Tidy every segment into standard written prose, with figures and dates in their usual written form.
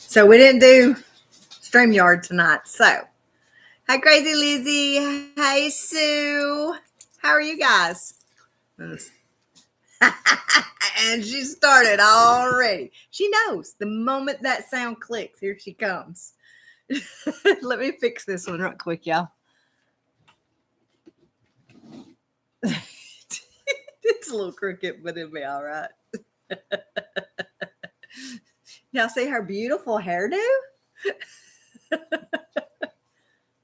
So we didn't do StreamYard tonight. So, hi, Crazy Lizzie. Hey, Sue. How are you guys? And she started already. She knows the moment that sound clicks, here she comes. Let me fix this one real quick, y'all. It's a little crooked, but it'll be all right. Y'all see her beautiful hairdo?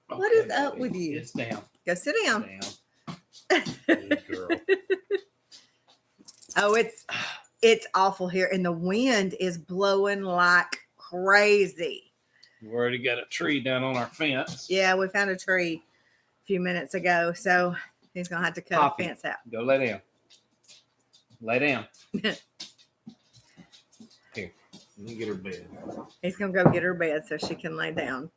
What is up with you? It's down. Go sit down. Good girl. Oh, it's awful here, and the wind is blowing like crazy. We already got a tree down on our fence. Yeah, we found a tree a few minutes ago, so he's gonna have to cut Poppy, the fence out. Go lay down. Lay down. Here, let me get her bed. He's gonna go get her bed so she can lay down.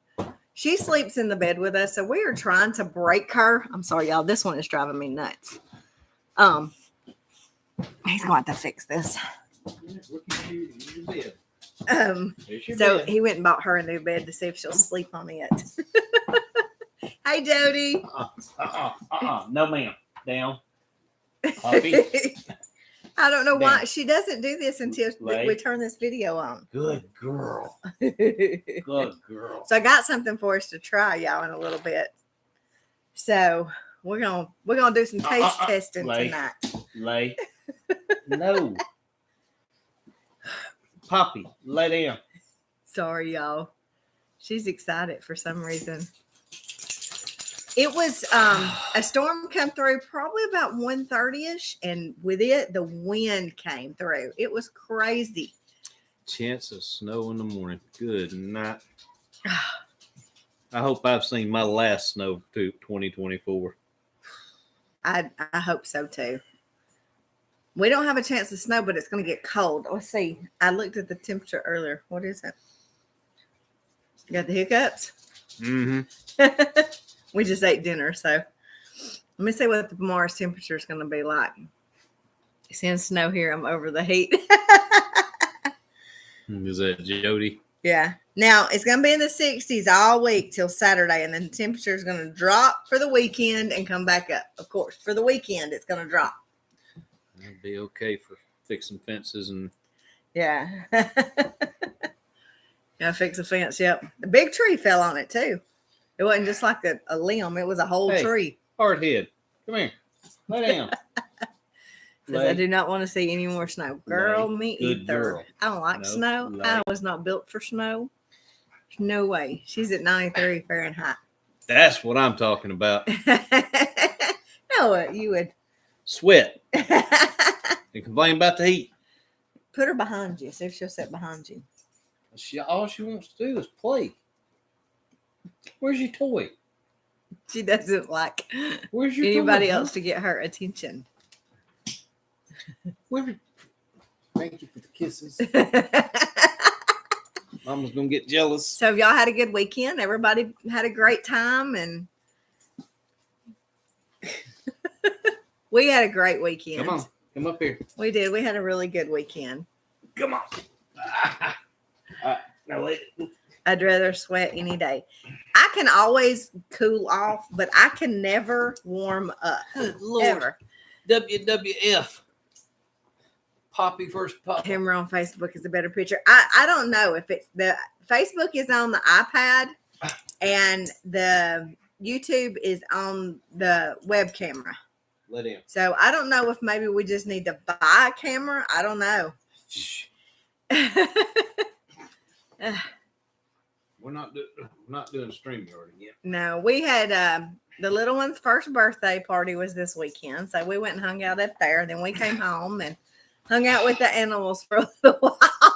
She sleeps in the bed with us, so we are trying to break her. I'm sorry, y'all. This one is driving me nuts. He's going to have to fix this. So he went and bought her a new bed to see if she'll sleep on it. Hey, Jody. No, ma'am. Down. Poppy. I don't know why she doesn't do this until we turn this video on. Good girl. Good girl. So I got something for us to try, y'all, in a little bit. So we're gonna do some taste testing tonight. Lay. No. Poppy, lay down. Sorry, y'all. She's excited for some reason. It was a storm come through probably about 1:30ish, and with it, the wind came through. It was crazy. Chance of snow in the morning. Good night. I hope I've seen my last snow to 2024. I hope so too. We don't have a chance of snow, but it's going to get cold. Let's see. I looked at the temperature earlier. What is it? You got the hiccups? Mm-hmm. We just ate dinner, so let me see what tomorrow's temperature is going to be like. Seeing snow here, I'm over the heat. Is that Jody? Yeah. Now, it's going to be in the 60s all week till Saturday, and then the temperature is going to drop for the weekend and come back up. Of course, for the weekend, it's going to drop. That'd be okay for fixing fences and... Yeah. Gotta fix a fence, yep. The big tree fell on it, too. It wasn't just like a limb. It was a whole tree. Hardhead, come here. Lay down. I do not want to see any more snow. Girl, me either. Girl. I don't like snow. I was not built for snow. No way. She's at 93 Fahrenheit. That's what I'm talking about. No, you would. Sweat. And complain about the heat. Put her behind you. See if she'll sit behind you. All she wants to do is play. Where's your toy? She doesn't like Where's your anybody else to get her attention. Thank you for the kisses. Mama's gonna get jealous. So y'all had a good weekend. Everybody had a great time, and we had a great weekend. Come on, come up here. We did. We had a really good weekend. Come on. Now wait. I'd rather sweat any day. I can always cool off, but I can never warm up. Good Lord. Ever. WWF. Poppy versus Papa. Camera on Facebook is a better picture. I don't know if it's the Facebook is on the iPad and the YouTube is on the web camera. Let in. So I don't know if maybe we just need to buy a camera. I don't know. We're not doing StreamYard yet. No, we had the little one's first birthday party was this weekend. So we went and hung out up there. Then we came home and hung out with the animals for a little while.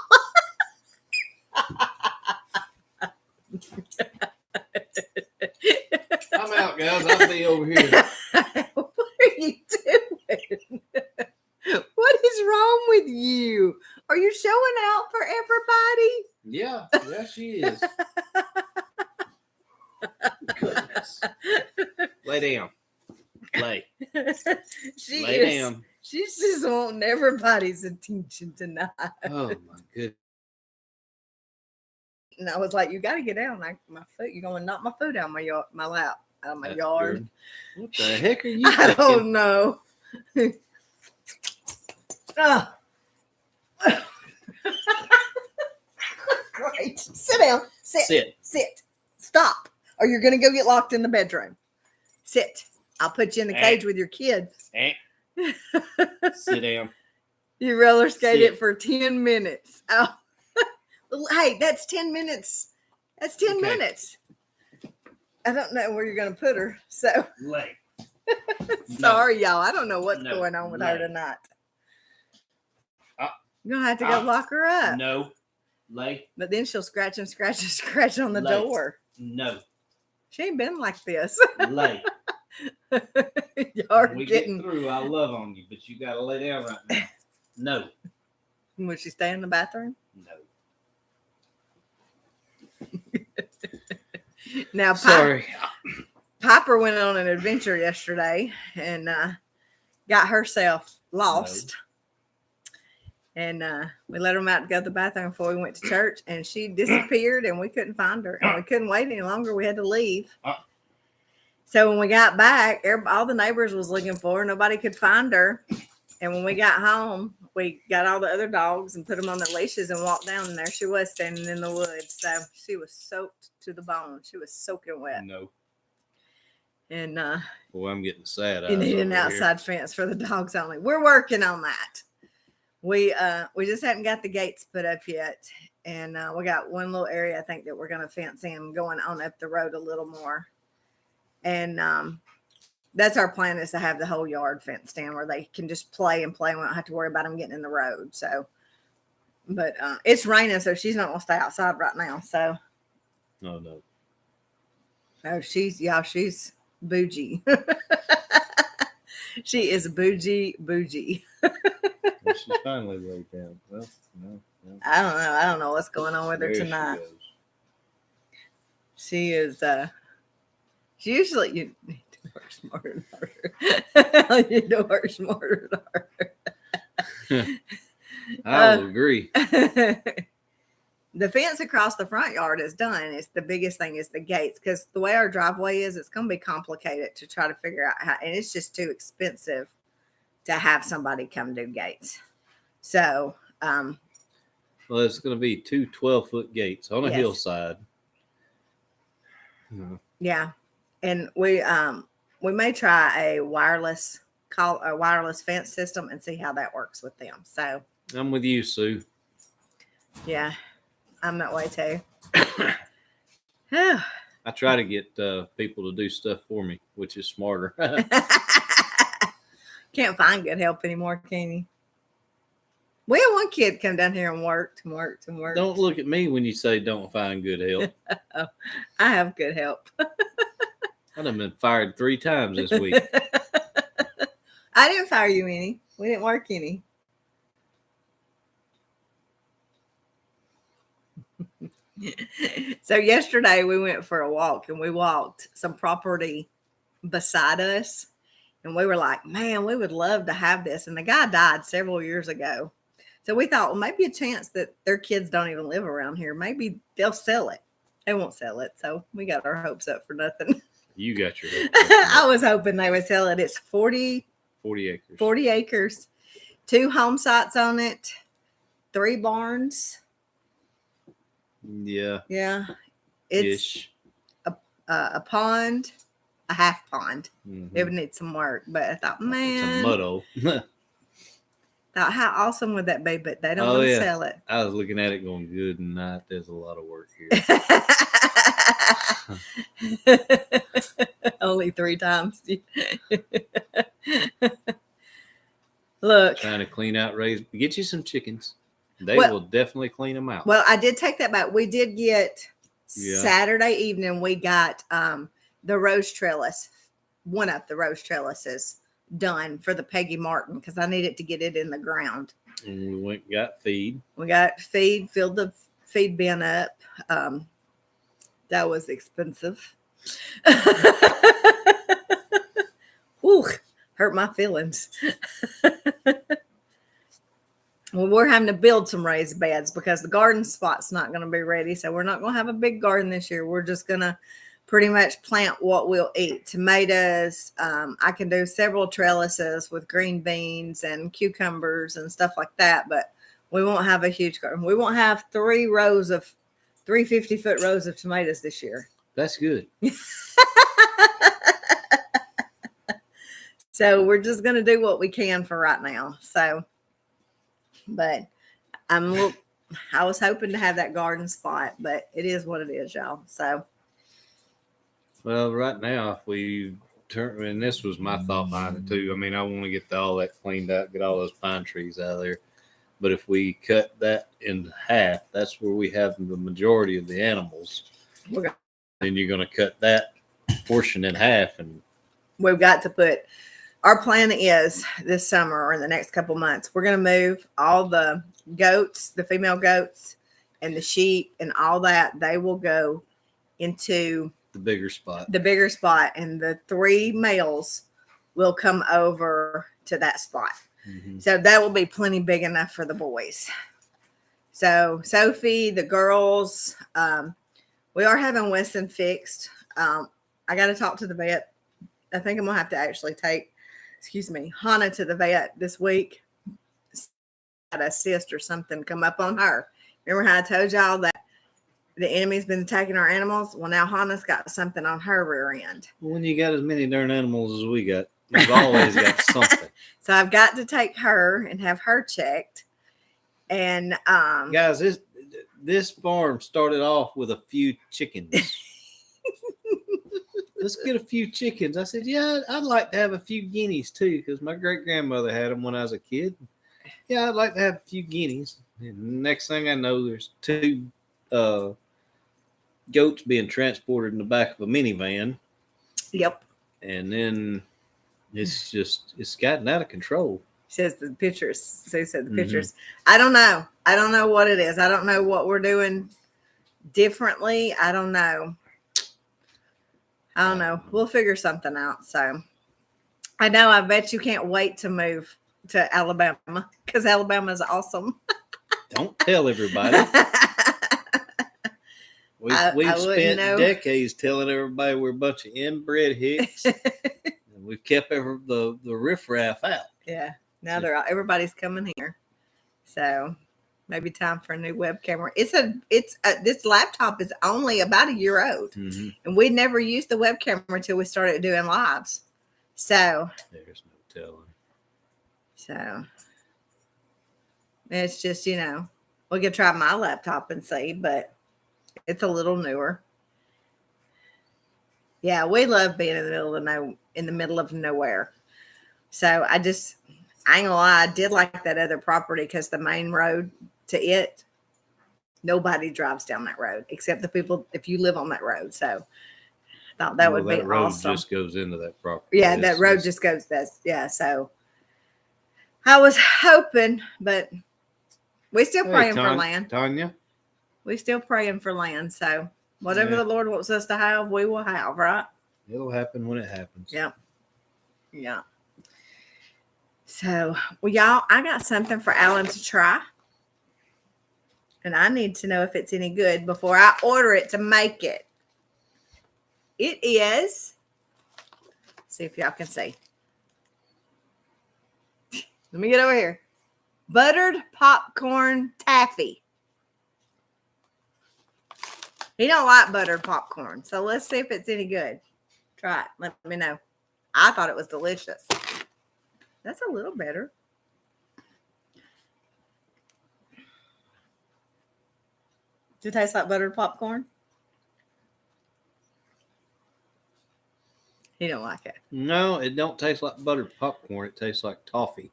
I'm out, guys. I'll be over here. What are you doing? What is wrong with you? Are you showing out for everybody? Yeah, she is. Goodness. Lay down. Lay. Lay down. She's just wanting everybody's attention tonight. Oh my goodness. And I was like, you got to get down. Like, my foot, you're going to knock my foot out of my lap, out of my That's yard. good. What the heck are you I thinking? don't know. Oh. Great. Sit down. Sit. Sit. Stop. Or you're going to go get locked in the bedroom. Sit. I'll put you in the cage with your kids. Sit down. You roller skate Sit. it for 10 minutes. Oh. Hey, that's 10 minutes. That's 10 Okay. minutes. I don't know where you're going to put her. So Lay. sorry, y'all. I don't know what's No. going on with her Lay. tonight. Ah. You're going to have to go Ah. lock her up. No. Lay. But then she'll scratch and scratch and scratch on the Lay. door. No. She ain't been like this. Lay. Y'all are When we getting. get through, I'll love on you, but you got to lay down right now. No. Would she stay in the bathroom? No. Now, Sorry. Piper went on an adventure yesterday and got herself lost. And we let her out to go to the bathroom before we went to church, and she disappeared, and we couldn't find her, and we couldn't wait any longer. We had to leave. So when we got back, all the neighbors was looking for her. Nobody could find her. And when we got home, we got all the other dogs and put them on their leashes and walked down, and there she was standing in the woods. So she was soaked to the bone. She was soaking wet. No. And Boy, I'm getting sad. you need an outside fence for the dogs only. We're working on that. We just haven't got the gates put up yet. And we got one little area, I think, that we're going to fence in going on up the road a little more. And that's our plan, is to have the whole yard fenced in where they can just play and play. We don't have to worry about them getting in the road. So, but it's raining, so she's not going to stay outside right now. So, No. oh, she's bougie. She is bougie. Well, she's finally laid down. Well, no. I don't know. I don't know what's going on with her There she tonight. goes. She is she usually you need to work smarter and harder. You need to work smarter and harder. I will agree. The fence across the front yard is done. It's the biggest thing is the gates, because the way our driveway is, it's going to be complicated to try to figure out how, and it's just too expensive to have somebody come do gates. So, Well, it's going to be two 12-foot gates on a Yes. hillside. yeah, and we may try a wireless fence system and see how that works with them. So, I'm with you, Sue. yeah, I'm that way too. I try to get people to do stuff for me, which is smarter. Can't find good help anymore, can you? We had one kid come down here and worked. Don't look at me when you say don't find good help. I have good help. I've been fired 3 times this week. I didn't fire you any. We didn't work any. So yesterday we went for a walk, and we walked some property beside us, and we were like, man, we would love to have this. And the guy died several years ago. So we thought, well, maybe a chance that their kids don't even live around here. Maybe they'll sell it. They won't sell it. So we got our hopes up for nothing. You got your help. I was hoping they would sell it. It's 40 acres. 40 acres, 2 home sites on it, 3 barns. Yeah. Yeah. It's Ish. a pond, a half pond. Mhm. It would need some work, but I thought, It's a man, muddo. thought how awesome would that be? But they don't Oh, want to yeah. sell it. I was looking at it going, good night. There's a lot of work here. Only 3 times. Look. Trying to clean out, get you some chickens. They Well- will definitely clean them out. Well, I did take that back. We did get Yeah. Saturday evening. We got the rose trellis, one of the rose trellises done for the Peggy Martin, because I needed to get it in the ground. And we went and got feed. We got feed, filled the feed bin up. That was expensive. Whew, hurt my feelings. Well, we're having to build some raised beds because the garden spot's not going to be ready. So we're not going to have a big garden this year. We're just going to pretty much plant what we'll eat. Tomatoes. I can do several trellises with green beans and cucumbers and stuff like that. But we won't have a huge garden. We won't have 3 50-foot rows of tomatoes this year. That's good. So we're just going to do what we can for right now. So, but I was hoping to have that garden spot, but it is what it is, y'all. So, Well, right now, if we turn, and this was my thought behind it too. I mean, I want to get all that cleaned out, get all those pine trees out of there. But if we cut that in half, that's where we have the majority of the animals. we're go- Then you're going to cut that portion in half, and we've got to put. Our plan is this summer or in the next couple months, we're going to move all the goats, the female goats, and the sheep, and all that. They will go into the bigger spot. And the 3 males will come over to that spot. Mm-hmm. So that will be plenty big enough for the boys. So Sophie, the girls, we are having Weston fixed. I got to talk to the vet. I think I'm going to have to actually take, Hannah to the vet this week. Had a cyst or something come up on her. Remember how I told y'all that the enemy's been attacking our animals? Well, now Hannah's got something on her rear end. When you got as many darn animals as we got, you've always got something. So I've got to take her and have her checked. And guys, this farm started off with a few chickens. Let's get a few chickens. I said, yeah, I'd like to have a few guineas too, because my great grandmother had them when I was a kid. Yeah, I'd like to have a few guineas. And next thing I know, there's 2 goats being transported in the back of a minivan. Yep. And then it's gotten out of control. Says the pictures. So said the pictures. I don't know what it is. I don't know what we're doing differently. I don't know. We'll figure something out. So I know. I bet you can't wait to move to Alabama because Alabama is awesome. Don't tell everybody. We've spent decades telling everybody we're a bunch of inbred hicks. And we've kept the riffraff out. Yeah. Now everybody's coming here. So maybe time for a new web camera. This laptop is only about a year old. Mm-hmm. And we never used the web camera until we started doing lives. So there's no telling. So it's just, we could try my laptop and see, but it's a little newer. Yeah, we love being in the middle of nowhere. So I ain't gonna lie, I did like that other property because the main road to it, nobody drives down that road except the people if you live on that road. So I thought that would be road awesome. Just goes into that property. Yeah, that road just goes. So I was hoping, but we still praying for land. Tanya, we still praying for land. So whatever the Lord wants us to have, we will have. Right? It'll happen when it happens. Yeah. Yeah. So, well, y'all, I got something for Alan to try. And I need to know if it's any good before I order it to make it. It is. See if y'all can see. Let me get over here. Buttered popcorn taffy. He don't like buttered popcorn. So let's see if it's any good. Try it. Let me know. I thought it was delicious. That's a little better. Does it taste like buttered popcorn? He don't like it. No, it don't taste like buttered popcorn. It tastes like toffee.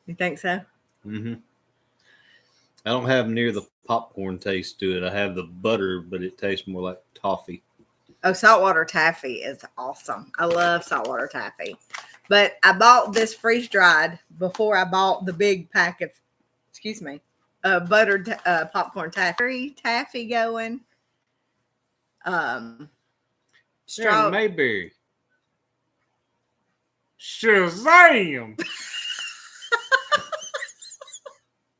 You think so? Mm-hmm. I don't have near the popcorn taste to it. I have the butter, but it tastes more like toffee. Oh, saltwater taffy is awesome. I love saltwater taffy. But I bought this freeze-dried before I bought the big pack of, buttered popcorn taffy going. Sharon Mayberry. Shazam!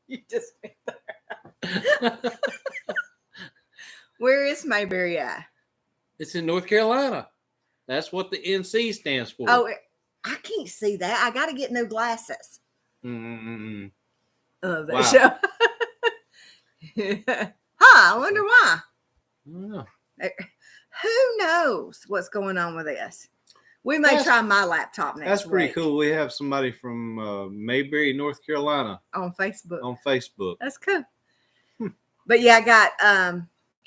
You just where is Mayberry at? It's in North Carolina. That's what the NC stands for. Oh, I can't see that. I got to get new glasses. Mm-mm-mm. That Wow. show. I wonder why. I don't know. Who knows what's going on with this? We may try my laptop next That's pretty week cool. We have somebody from Mayberry, North Carolina on Facebook. on Facebook. That's cool. But yeah, I got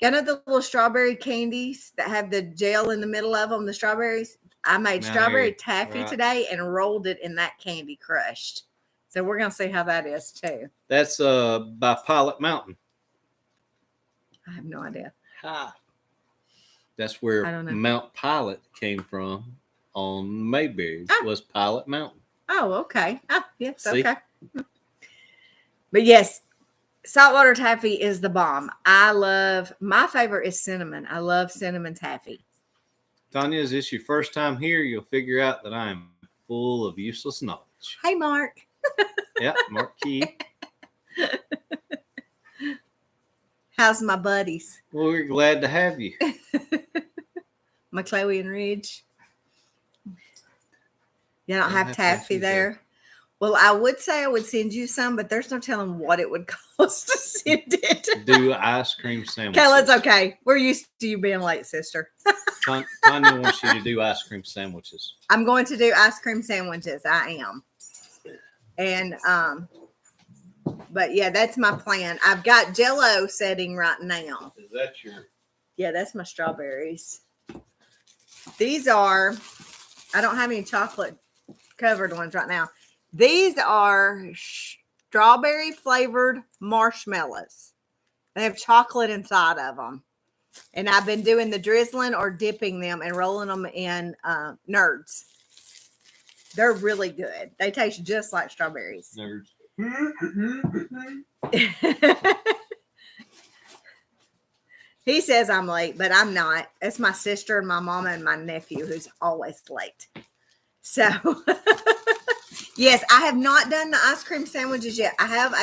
the little strawberry candies that have the gel in the middle of them, the strawberries. I made strawberry taffy today and rolled it in that candy crushed. So we're gonna see how that is too. That's by Pilot Mountain. I have no idea. That's where I don't know. Mount Pilot came from on Mayberry. Was Pilot Mountain. Oh, okay. Oh, yes, See? okay. But yes, saltwater taffy is the bomb. My favorite is cinnamon. I love cinnamon taffy. Tanya, is this your first time here? You'll figure out that I am full of useless knowledge. Hey, Mark. Yeah, Mark Key. How's my buddies? Well, we're glad to have you. McCloey and Ridge. You don't have have taffy taffy there. Well, I would say I would send you some, but there's no telling what it would cost to send it. Do ice cream sandwiches. Kayla, it's okay. We're used to you being late, sister. Tanya wants you to do ice cream sandwiches. I'm going to do ice cream sandwiches. I am. And but yeah, that's my plan. I've got Jell-O setting right now. Is that your? Yeah, that's my strawberries. These are, I don't have any chocolate covered ones right now. These are strawberry flavored marshmallows. They have chocolate inside of them. And I've been doing the drizzling or dipping them and rolling them in Nerds. They're really good. They taste just like strawberries. Nerds. He says I'm late, but I'm not. It's my sister and my mama and my nephew who's always late. So, yes, I have not done the ice cream sandwiches yet. I have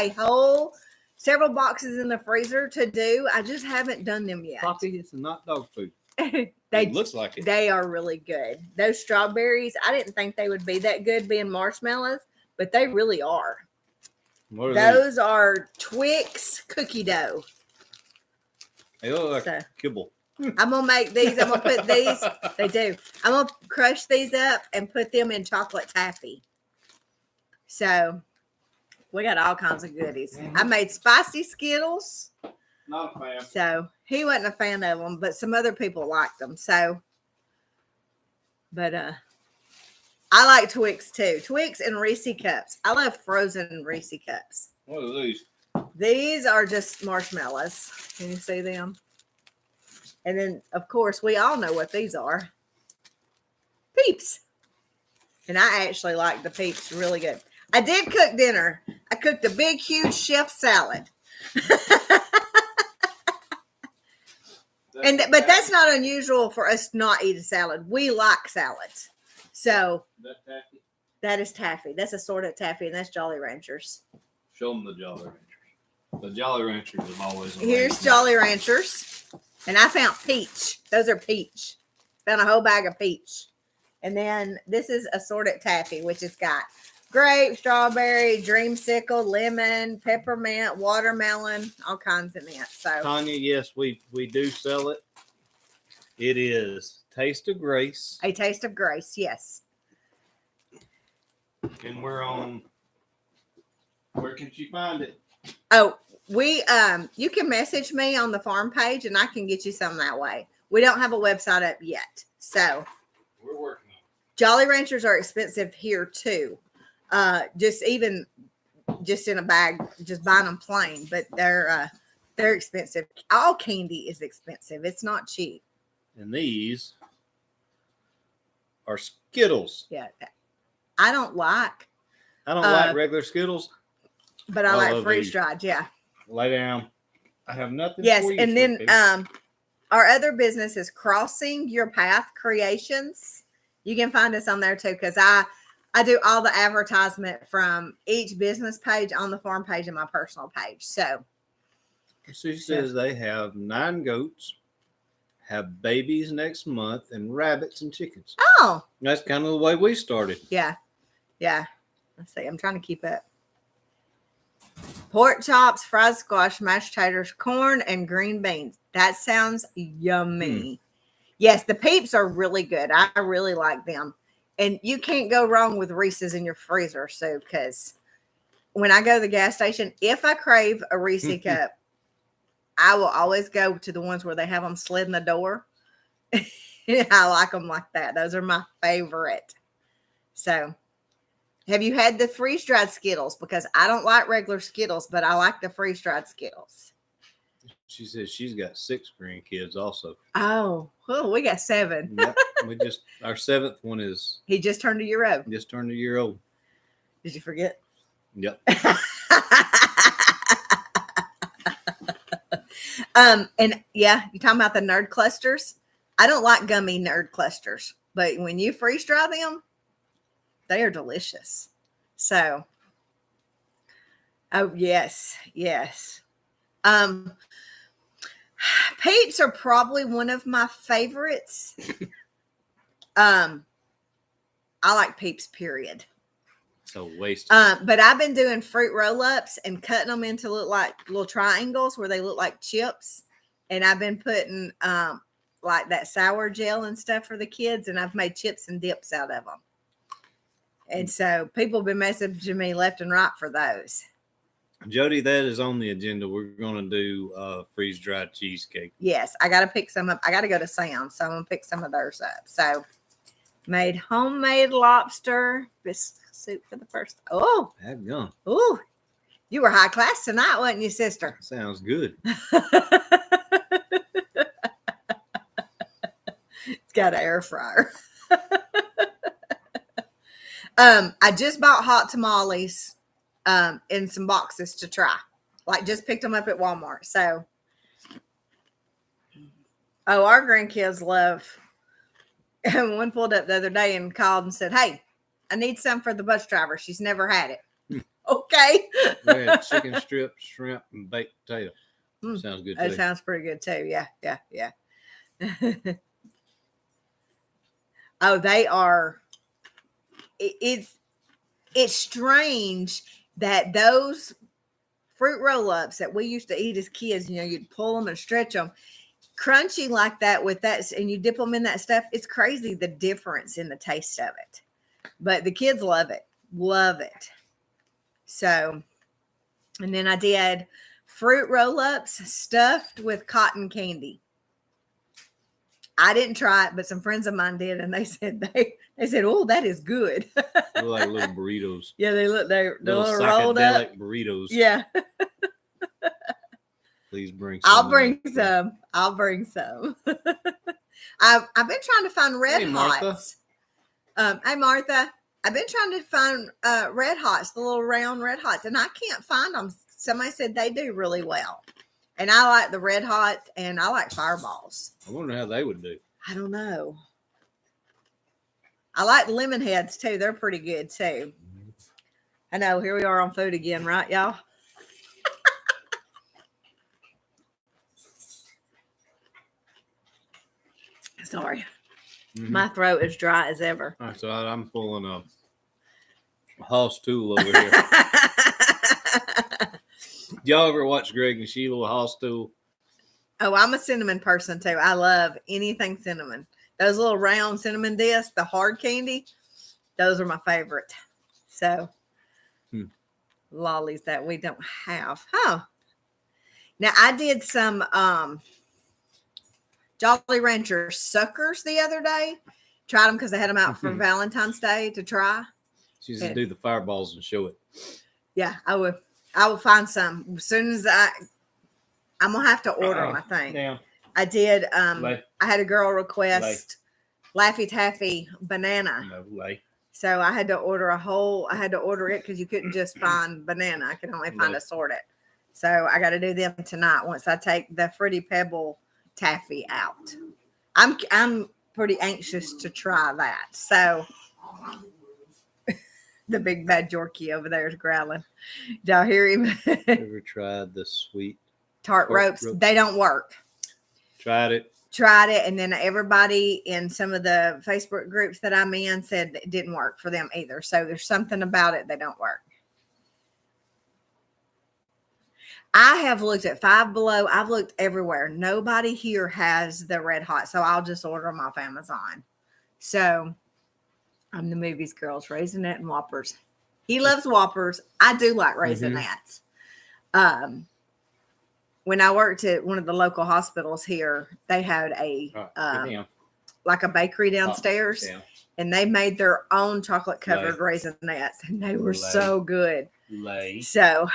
several boxes in the freezer to do. I just haven't done them yet. Poppy, it's not dog food. It looks like it. They are really good. Those strawberries, I didn't think they would be that good being marshmallows, but they really are. What are Those are Twix cookie dough. They look like kibble. I'm going to make these. I'm going to put these. They do. I'm going to crush these up and put them in chocolate taffy. So we got all kinds of goodies. I made spicy Skittles. Not a fan. So he wasn't a fan of them, but some other people liked them. So, but I like Twix too. Twix and Reese cups. I love frozen Reese cups. What are these? These are just marshmallows. Can you see them? And then, of course, we all know what these are. Peeps. And I actually like the Peeps really good. I did cook dinner. I cooked a big, huge chef salad. But that's not unusual for us to not eat a salad. We like salads. So that is taffy. That's assorted taffy, and that's Jolly Ranchers. Show them the Jolly Ranchers. The Jolly Ranchers is always amazing. Here's Jolly Ranchers. And I found peach. Those are peach. Found a whole bag of peach. And then this is assorted taffy, which has got grape, strawberry, dreamsicle, lemon, peppermint, watermelon, all kinds in it. So Tanya, yes, we do sell it. It is Taste of Grace. A Taste of Grace, yes. And we're on. Where can she find it? Oh, you can message me on the farm page and I can get you some that way. We don't have a website up yet. So We're working on it. Jolly Ranchers are expensive here too. Just in a bag, just buying them plain, but they're expensive. All candy is expensive. It's not cheap. And these are Skittles. Yeah. I don't like, like regular Skittles. but I I like love freeze these. dried. Yeah. Lay down. I have nothing Yes. for you. And then, Sweet Pea. our other business is Crossing Your Path Creations. You can find us on there too. Cause I I do all the advertisement from each business page on the farm page and my personal page. So She says they have 9 goats, have babies next month, and rabbits and chickens. oh That's kind of the way we started. yeah. Let's see. I'm trying to keep it. Pork chops, fried squash, mashed taters, corn, and green beans. That sounds yummy. Yes, the Peeps are really good. I really like them. And you can't go wrong with Reese's in your freezer. So, because when I go to the gas station, if I crave a Reese cup, I will always go to the ones where they have them slid in the door. I like them like that. Those are my favorite. So, have you had the freeze-dried Skittles? Because I don't like regular Skittles, but I like the freeze-dried Skittles. She says she's got 6 grandkids also. Oh, we got 7. Yep, our 7th one is He just turned a year old. just turned a year old. Did you forget? Yep. And yeah, you talking about the nerd clusters? I don't like gummy nerd clusters, but when you freeze dry them, they are delicious. So, oh yes. Peeps are probably one of my favorites. I like Peeps, period. So wasted. But I've been doing fruit roll-ups and cutting them into look like little triangles where they look like chips. And I've been putting like that sour gel and stuff for the kids, and I've made chips and dips out of them. And so people have been messaging me left and right for those. Jody, that is on the agenda. We're going to do freeze-dried cheesecake. Yes, I got to pick some up. I got to go to Sam's, so I'm going to pick some of theirs up. So made homemade lobster biscuit soup for the first. Oh, Have gum. oh, you were high class tonight, wasn't you, sister? Sounds good. It's got an air fryer. I just bought hot tamales in some boxes to try. Like just picked them up at Walmart. So, our grandkids love. And one pulled up the other day and called and said, "Hey, I need some for the bus driver. She's never had it." Okay. We had chicken strips, shrimp, and baked potato. Sounds good That too. sounds pretty good too. Yeah. Oh, they are. It's strange that those fruit roll-ups that we used to eat as kids, you'd pull them and stretch them, crunchy like that with that, and you dip them in that stuff. It's crazy the difference in the taste of it. But the kids love it. So, and then I did fruit roll-ups stuffed with cotton candy. I didn't try it, but some friends of mine did, and they said, "Oh, that is good." They're like little burritos. Yeah, they're Little rolled up. psychedelic burritos. Yeah, Please bring some. I'll bring some. I've been trying to find Red Martha. Hots. Hey Martha, I've been trying to find Red Hots, the little round Red Hots, and I can't find them. Somebody said they do really well. And I like the Red Hots, and I like Fireballs. I wonder how they would do. I don't know. I like the lemon heads too. They're pretty good too. I know. Here we are on food again, right, y'all? Sorry. Mm-hmm. My throat is dry as ever. All right, so I'm pulling a Hoss tool over here. Y'all ever watch Greg and Sheila with Hoss tool? Oh, I'm a cinnamon person too. I love anything cinnamon. Those little round cinnamon discs, the hard candy, those are my favorite. So, lollies that we don't have. Huh. Now, I did some Jolly Rancher suckers the other day. Tried them because they had them out for Valentine's Day to try. She said do the fireballs and show it. Yeah, I will find some as soon as I'm gonna have to order them. I think. Down. I did. Lay. I had a girl request Laffy Taffy banana, No, lay. so I had to order it because you couldn't just find banana. I could only find assorted. So I got to do them tonight once I take the Fruity Pebble taffy out. I'm pretty anxious to try that. So The big bad Yorkie over there is growling. Did y'all hear him? Ever tried the sweet Tart ropes. They don't work. Tried it. Tried it, and then everybody in some of the Facebook groups that I'm in said it didn't work for them either. So there's something about it that don't work. I have looked at Five Below. I've looked everywhere. Nobody here has the Red Hot, so I'll just order them off Amazon. So I'm the movies girls, Raisinette and Whoppers. He loves Whoppers. I do like Raisinettes. When I worked at one of the local hospitals here, they had a like a bakery downstairs, and they made their own chocolate covered Raisinettes, and they were so good. So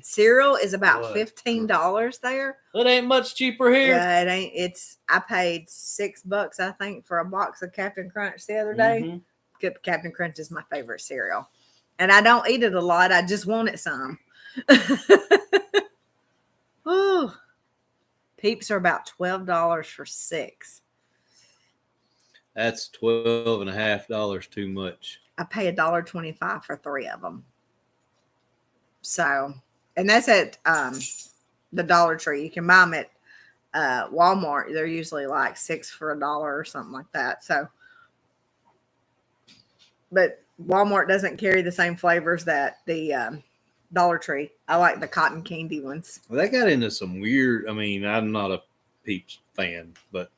cereal is about $15 there. It ain't much cheaper here. Yeah, it ain't. It's I paid $6, I think, for a box of Captain Crunch the other day. Good. Captain Crunch is my favorite cereal, and I don't eat it a lot. I just want it some. Ooh, Peeps are about $12 for 6. That's $12.50 too much. I pay $1.25 for 3 of them. So, and that's at the Dollar Tree. You can buy them at Walmart. They're usually like 6 for $1 or something like that. So, but Walmart doesn't carry the same flavors that the Dollar Tree. I like the cotton candy ones. Well, they got into some weird. I mean, I'm not a Peeps fan, but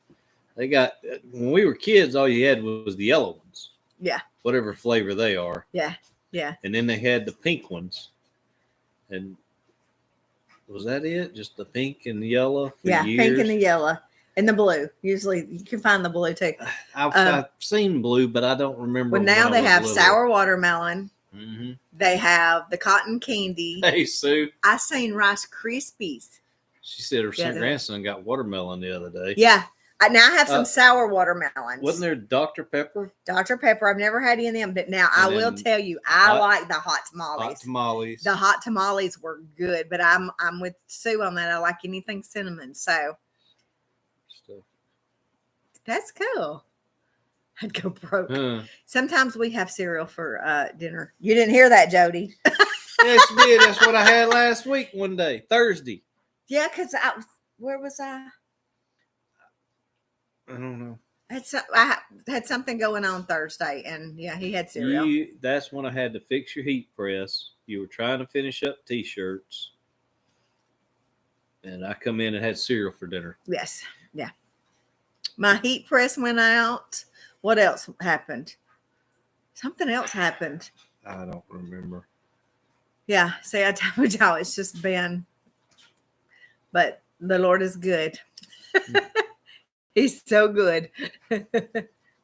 they got when we were kids, all you had was the yellow ones. Yeah. Whatever flavor they are. Yeah. Yeah. And then they had the pink ones. And was that it? Just the pink and the yellow? Yeah, years? pink and the yellow. And the blue. Usually you can find the blue too. I've seen blue, but I don't remember. Well, now they have sour watermelon. Mm-hmm. They have the cotton candy. Hey, Sue. I seen Rice Krispies. She said her grandson got watermelon the other day. Yeah. Now I have some sour watermelons. Wasn't there Dr. Pepper? Dr. Pepper. I've never had any of them, but now I will tell you, I like the hot tamales. Hot tamales. The hot tamales were good, but I'm with Sue on that. I like anything cinnamon. So that's cool. I'd go broke. Sometimes we have cereal for dinner. You didn't hear that, Jody. Yes, you did. That's what I had last week one day, Thursday. Yeah, because where was I? I don't know. I had something going on Thursday, and yeah, he had cereal. That's when I had to fix your heat press. You were trying to finish up T-shirts, and I come in and had cereal for dinner. Yes, yeah. My heat press went out. What else happened? Something else happened. I don't remember. Yeah, see, I told y'all it's just been, but the Lord is good. He's so good.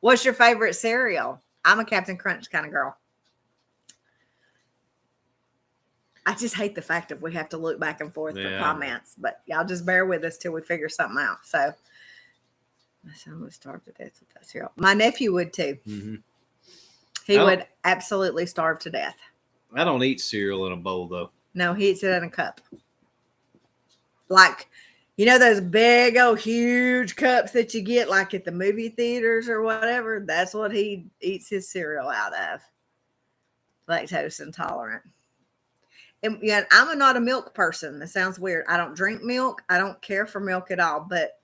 What's your favorite cereal? I'm a Captain Crunch kind of girl. I just hate the fact that we have to look back and forth for comments, but y'all just bear with us till we figure something out. So my son would starve to death with that cereal. My nephew would too. Mm-hmm. He would absolutely starve to death. I don't eat cereal in a bowl though. No, he eats it in a cup. Like, you know those big old huge cups that you get like at the movie theaters or whatever? That's what he eats his cereal out of. Lactose intolerant. And yeah, I'm not a milk person. That sounds weird. I don't drink milk. I don't care for milk at all, but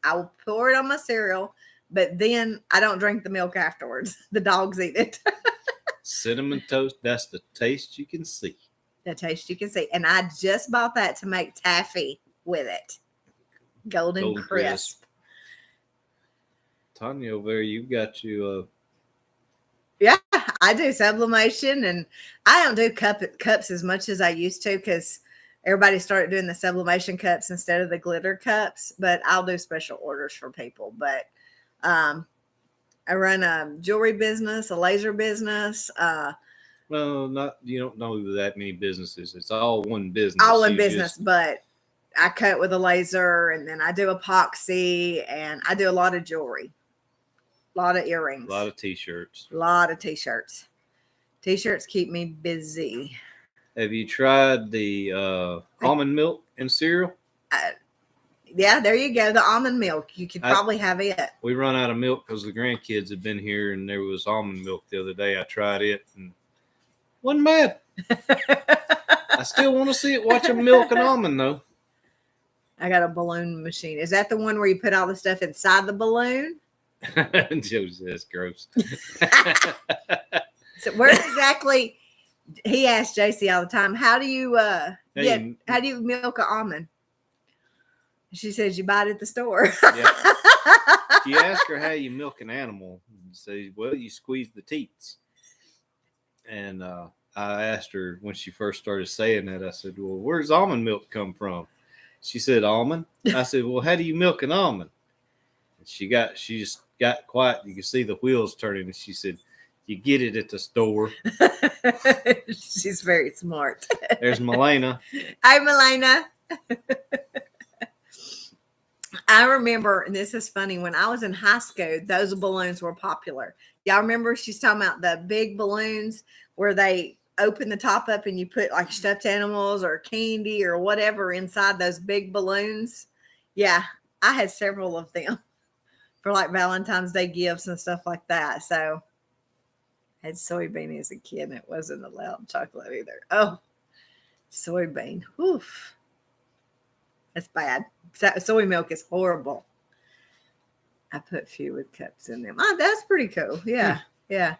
I will pour it on my cereal, but then I don't drink the milk afterwards. The dogs eat it. Cinnamon toast, that's the taste you can see. The taste you can see. And I just bought that to make taffy with it. Golden crisp. Tanya over there, you got you yeah, I do sublimation, and I don't do cups as much as I used to because everybody started doing the sublimation cups instead of the glitter cups, but I'll do special orders for people. But I run a jewelry business, a laser business. Well, you don't know that many businesses. It's all one business. All in business, but I cut with a laser, and then I do epoxy, and I do a lot of jewelry, a lot of earrings, a lot of T-shirts. A lot of T-shirts. T-shirts keep me busy. Have you tried the almond milk and cereal? Yeah, there you go. The almond milk. You could I- probably have it. We run out of milk because the grandkids have been here, and there was almond milk the other day. I tried it and wasn't bad. I still want to see it. Watch them milk an almond though. I got a balloon machine. Is that the one where you put all the stuff inside the balloon? Joe says gross. So where exactly? He asks JC all the time, "How do you how do you milk an almond?" She says, "You buy it at the store." If you ask her how you milk an animal, you say, "Well, you squeeze the teats." And I asked her when she first started saying that. I said, "Well, where's almond milk come from?" She said, "Almond." I said, "Well, how do you milk an almond?" And she just got quiet. You could see the wheels turning, and she said, "You get it at the store." She's very smart. There's Milena. Hi, Milena. I remember, and this is funny, when I was in high school, those balloons were popular. Y'all remember she's talking about the big balloons where they open the top up and you put like stuffed animals or candy or whatever inside those big balloons? Yeah, I had several of them for like Valentine's Day gifts and stuff like that. So I had soybean as a kid and it wasn't allowed chocolate either. Oh, soybean. Oof. That's bad. Soy milk is horrible. I put few with cups in them. Oh, that's pretty cool. Yeah. Yeah.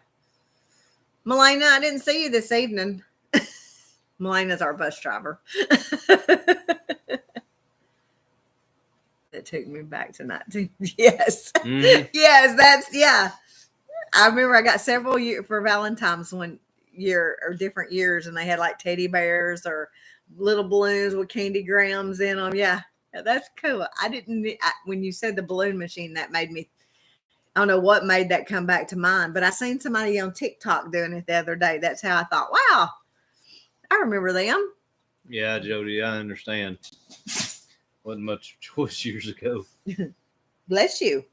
Melina, I didn't see you this evening. Melina's our bus driver. That took me back to 19. Yes. Mhm. Yes, yeah. I remember I got several years for Valentine's one year or different years, and they had like teddy bears or little balloons with candy grams in them. Yeah, that's cool. When you said the balloon machine, that made me, I don't know what made that come back to mind, but I seen somebody on TikTok doing it the other day. That's how I thought, wow, I remember them. Yeah, Jody, I understand. Wasn't much choice years ago. Bless you.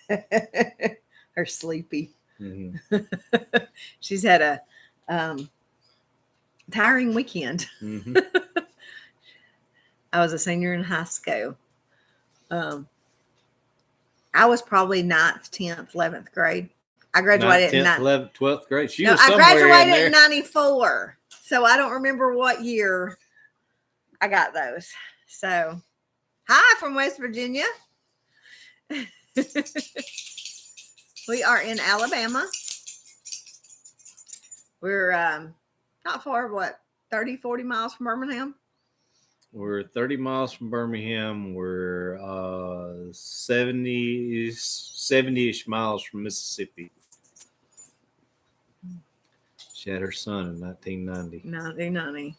Her sleepy. Mhm. She's had a tiring weekend. Mhm. I was a senior in high school. I was probably 9th, 10th, 11th grade. I graduated in 10th, 11th, 12th grade. She No, was I somewhere in graduated there. in 94. So I don't remember what year I got those. So, hi from West Virginia. We are in Alabama. We're not far, 30, 40 miles from Birmingham? We're 30 miles from Birmingham. We're 70-ish miles from Mississippi. She had her son in 1990. 90.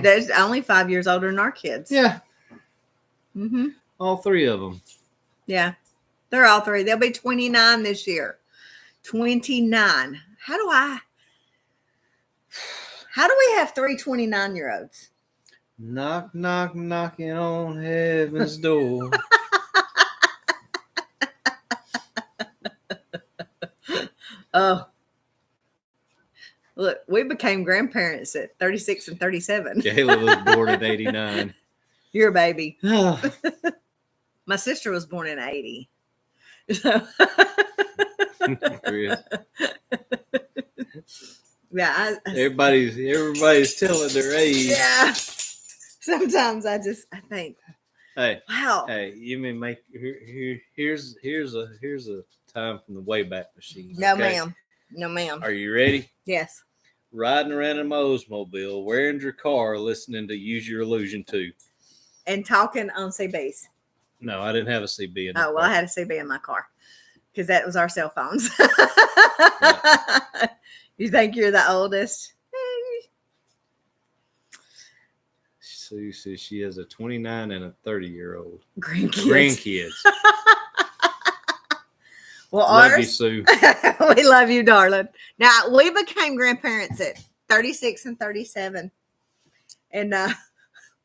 There's only 5 years older than our kids. Yeah, Mm-hmm. all three of them. Yeah. They're all three. They'll be 29 this year. 29. How do we have 3 29-year-olds? Knock, knock, knocking on heaven's door. Oh. Look, we became grandparents at 36 and 37. Kayla was born in 89. You're a baby. Oh, My sister was born in 80. So, Chris. yeah. Everybody's telling their age. Yeah. Sometimes I think, Hey, wow. hey, you may make here's a time from the Wayback Machine. No, okay? ma'am. No, ma'am. Are you ready? Yes. Riding around in my Oldsmobile, wearing your car, listening to Use Your Illusion 2. And talking on CBs. No, I didn't have a CB in Oh, well, car. I had a CB in my car because that was our cell phones. You think you're the oldest? So you see, she has a 29 and a 30-year-old Grandkids. grandkids. Well, Love you, ours, Sue. we love you, darling. Now, we became grandparents at 36 and 37 and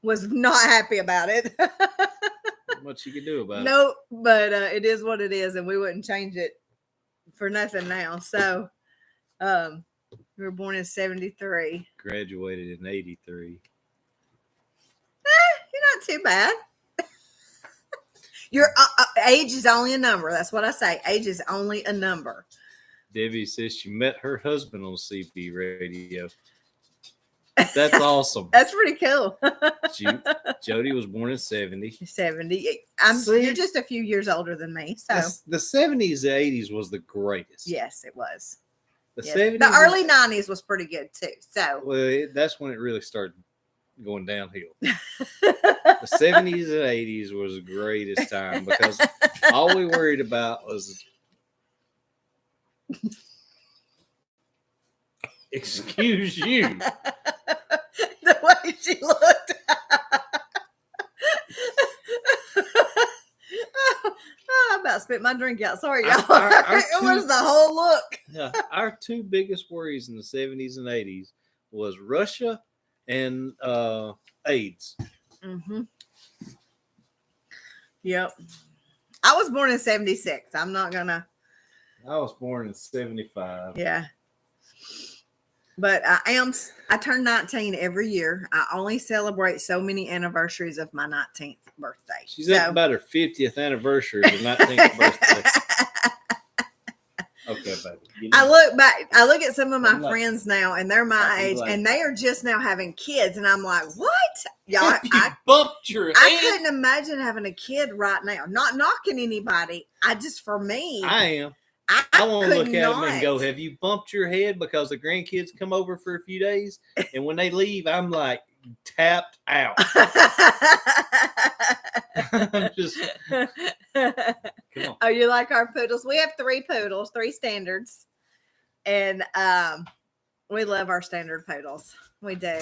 was not happy about it. Not much you can do about it. No, but it is what it is, and we wouldn't change it for nothing now. So, we were born in 73. Graduated in 83. You're not too bad. Your age is only a number. That's what I say. Age is only a number. Debbie says she met her husband on CB radio. That's awesome. That's pretty cool. Jody was born in 70. 70. See? You're just a few years older than me. So The 70s, the 80s was the greatest. yes, it was. The Yes. 70s. The early 90s was pretty good too. So Well, that's when it really started going downhill. The 70s and 80s was the greatest time because all we worried about was. Excuse you. The way she looked. I'm about to spit my drink out. Sorry, y'all. It was the whole look. Yeah, our two biggest worries in the 70s and 80s was Russia and AIDS. Mm-hmm. Yep. I was born in 76. I'm not gonna. I was born in 75. Yeah. But I turn 19 every year. I only celebrate so many anniversaries of my 19th birthday. She's at about her 50th anniversary of her 19th birthday. Okay, baby. I look back, I look at some of my I'm like- friends now, and they're my age, like- and they are just now having kids. And I'm like, what? Y'all, You bumped your head. I couldn't imagine having a kid right now. Not knocking anybody. For me, I am. I want to could look at them and go, not. have you bumped your head because the grandkids come over for a few days? And when they leave, I'm like tapped out. I'm just, come on. Oh, you like our poodles? We have 3 poodles, 3 standards. And we love our standard poodles. We do.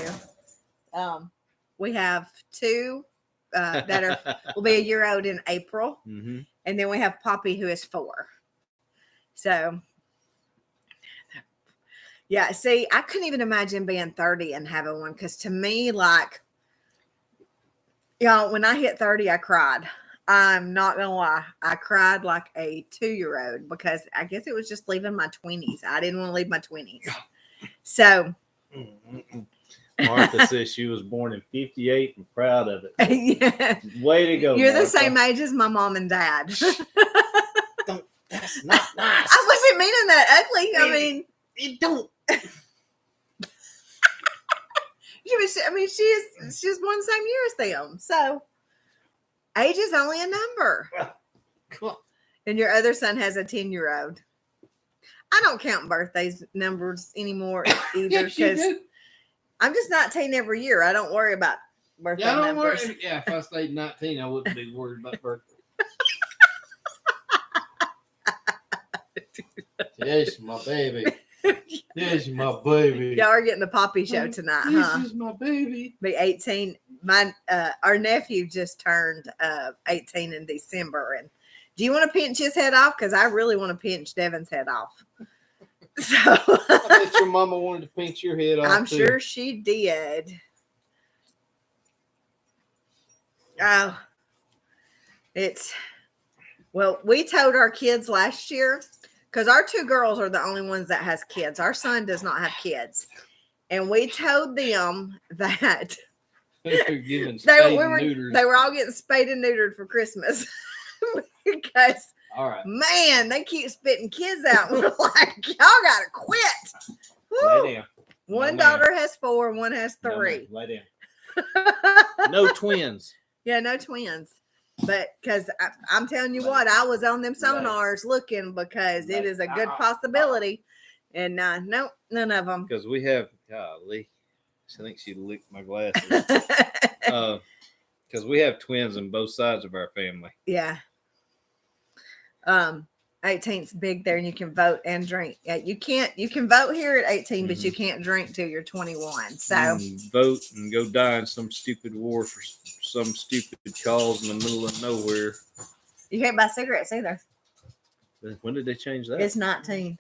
We have 2 that will be a year old in April. Mm-hmm. And then we have Poppy, who is 4. So, yeah, see, I couldn't even imagine being 30 and having one because to me, like, when I hit 30, I cried. I'm not going to lie. I cried like a 2-year-old because I guess it was just leaving my 20s. I didn't want to leave my 20s. So, Martha says she was born in 58 and proud of it. yeah. Way to go. You're the Martha. same age as my mom and dad. That's not nice. I wasn't meaning that ugly. I mean, it don't. she was born the same year as them. So age is only a number. Come on. And your other son has a 10-year-old. I don't count birthdays numbers anymore either Yes, you because do. I'm just 19 every year. I don't worry about birthday Yeah, I don't numbers. worry. Yeah, if I stayed 19, I wouldn't be worried about birthday. Yes, my baby. Yes, my baby. Y'all are getting the Poppy show tonight, huh? This is my baby. Be 18. Our nephew just turned 18 in December. And do you want to pinch his head off? Because I really want to pinch Devin's head off. So I bet your mama wanted to pinch your head off. I'm too. sure she did. Oh, we told our kids last year because our 2 girls are the only ones that has kids. Our son does not have kids. And we told them that Giving they spayed were and neutered. they were all getting spayed and neutered for Christmas because All right. man, they keep spitting kids out. We're like, y'all gotta quit. Woo. Lay down. One No, ma'am. daughter has 4, one has No, 3. ma'am. Lay down. No twins. Yeah, no twins. But because I'm telling you what, I was on them sonars looking because it is a good possibility. And nope, none of them. Because we have, golly, I think she licked my glasses. Because we have twins on both sides of our family. Yeah. 18's big there, and you can vote and drink. Yeah, you can vote here at 18, but you can't drink till you're 21. So You can vote and go die in some stupid war for some stupid cause in the middle of nowhere. you can't buy cigarettes either. When did they change that? It's 19.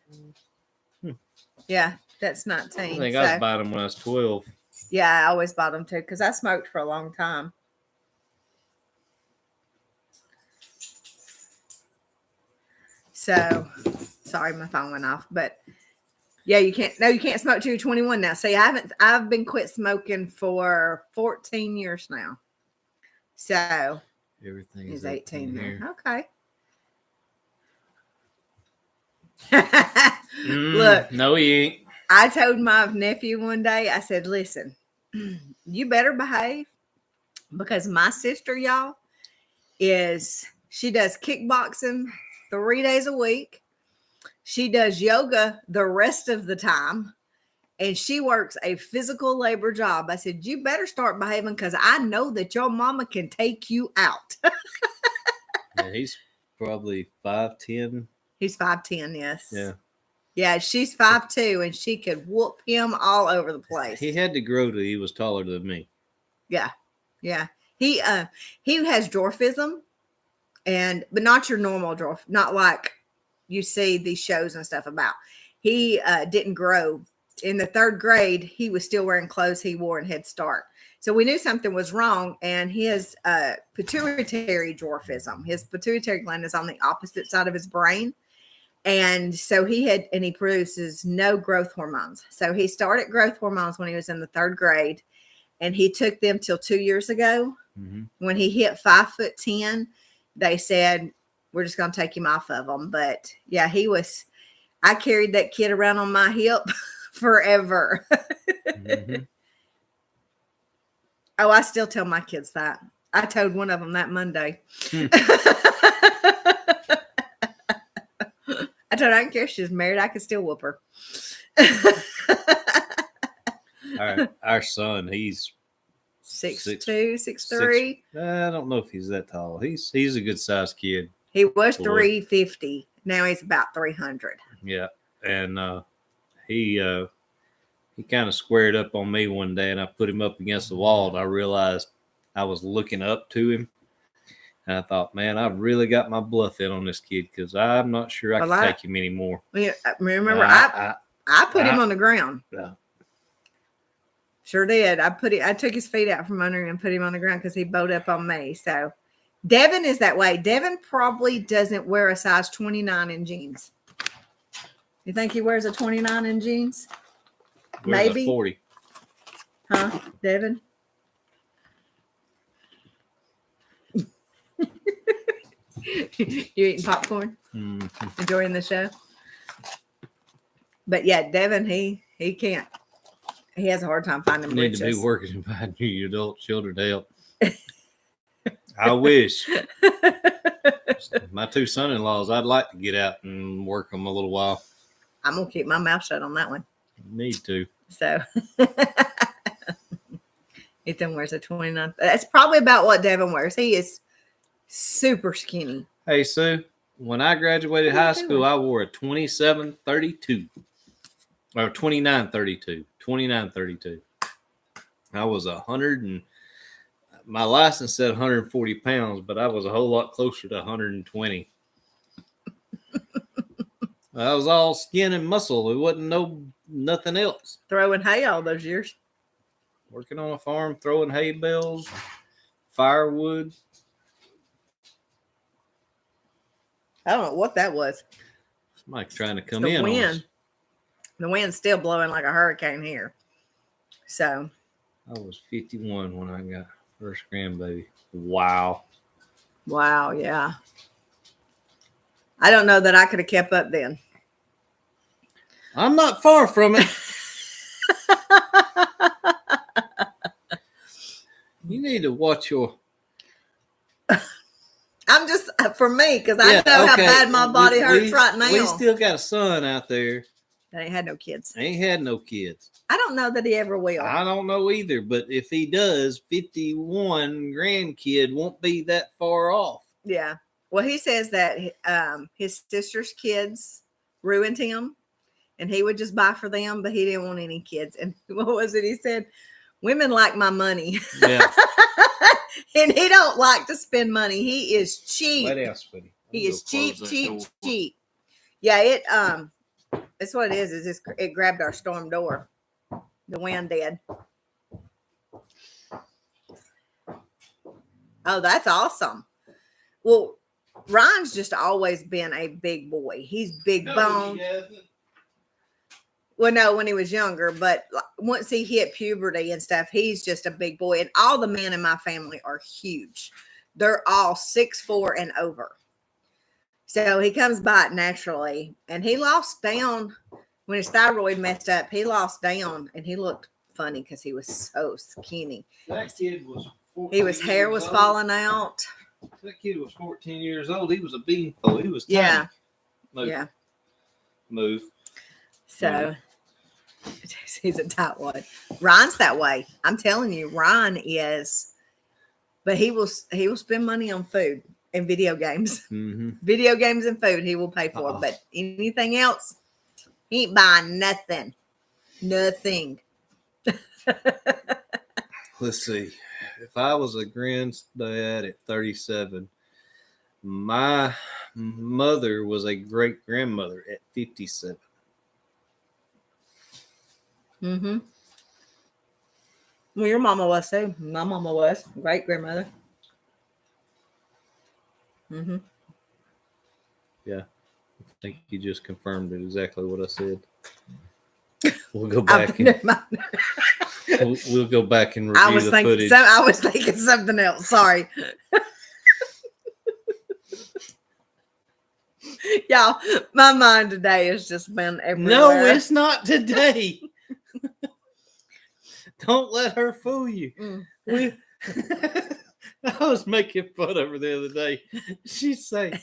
Yeah, that's 19. I think so, I was buying them when I was 12. yeah, I always bought them too because I smoked for a long time. So, sorry, my phone went off, but yeah, you can't smoke till you're 21 now. See, I've been quit smoking for 14 years now. So, Everything He's is 18 here. there. Okay. Look, No, he ain't. I told my nephew one day, I said, listen, you better behave because my sister, y'all, she does kickboxing 3 days a week. She does yoga the rest of the time. And she works a physical labor job. I said, you better start behaving because I know that your mama can take you out. Yeah, he's probably 5'10". He's 5'10", yes. Yeah. Yeah, she's 5'2", and she could whoop him all over the place. He had to grow till he was taller than me. Yeah. Yeah. He has dwarfism, but not your normal dwarf, not like you see these shows and stuff about. He didn't grow. In the 3rd grade, he was still wearing clothes he wore in Head Start. So we knew something was wrong, and his pituitary dwarfism, his pituitary gland is on the opposite side of his brain. And so he produces no growth hormones. So he started growth hormones when he was in the 3rd grade, and he took them till 2 years ago. Mm-hmm. When he hit 5'10", they said, we're just going to take him off of them. But yeah, I carried that kid around on my hip forever. Mm-hmm. Oh, I still tell my kids that. I told one of them that Monday. I told her I don't care if she's married, I could still whoop her. Our son, he's 6'2", 6'3". I don't know if he's that tall. He's a good sized kid. He was 350. Now he's about 300. Yeah, and he kind of squared up on me one day, and I put him up against the wall, and I realized I was looking up to him, and I thought, man, I've really got my bluff in on this kid because I'm not sure I can take him anymore. Remember, I put him on the ground. Yeah. Sure did. I took his feet out from under him and put him on the ground because he bowed up on me. So Devin is that way. Devin probably doesn't wear a size 29 in jeans. You think he wears a 29 in jeans? Maybe 40. Huh, Devin? You eating popcorn? Mm-hmm. Enjoying the show? But yeah, Devin, he can't. He has a hard time finding Need to be britches. working to find you adult children to help. I wish. My 2 son-in-laws, I'd like to get out and work them a little while. I'm going to keep my mouth shut on that one. Need to. So Ethan wears a 29. That's probably about what Devin wears. He is super skinny. Hey, Sue, when I graduated high school, I wore a 27-32 or 29-32. 29-32. I was 100 and my license said 140 pounds, but I was a whole lot closer to 120. I was all skin and muscle. It wasn't nothing else. Throwing hay all those years. Working on a farm, throwing hay bales, firewood. I don't know what that was. Somebody trying to come the in wind. on us. The wind's still blowing like a hurricane here. So I was 51 when I got first grandbaby. Wow, yeah. I don't know that I could have kept up then. I'm not far from it. You need to watch your. I'm just for me because I know how bad my body hurts right now. We still got a son out there. That ain't had no kids. Ain't had no kids. I don't know that he ever will. I don't know either, but if he does, 51 grandkid won't be that far off. Yeah. Well, he says that his sister's kids ruined him, and he would just buy for them, but he didn't want any kids. And what was it? He said, "Women like my money." Yeah. And he don't like to spend money. He is cheap. What else, sweetie? He is cheap. Yeah, that's what it is it grabbed our storm door. The wind did. Oh, that's awesome. Well, Ryan's just always been a big boy. He's big boned. Well, no, when he was younger, but once he hit puberty and stuff, he's just a big boy. And all the men in my family are huge. They're all 6'4" and over. So he comes by it naturally, and he lost down when his thyroid messed up. He lost down, and he looked funny because he was so skinny. That kid was His hair was falling out. That kid was 14 years old. He was a beanpole. He was tiny. Yeah. Move. Yeah. Move. So he's a tight one. Ryan's that way. I'm telling you, Ryan is. But he will spend money on food and video games. Mm-hmm. Video games and food he will pay for. But anything else, he ain't buying nothing. Nothing. Let's see. If I was a granddad at 37, my mother was a great grandmother at 57. Mm-hmm. Well, your mama was too. My mama was great grandmother. Mm-hmm. Yeah. I think you just confirmed it exactly what I said. We'll go back and we'll go back and review the footage. I was thinking something else. Sorry. Y'all, my mind today has just been everywhere. No, it's not today. Don't let her fool you. I was making fun of her the other day. She'd say,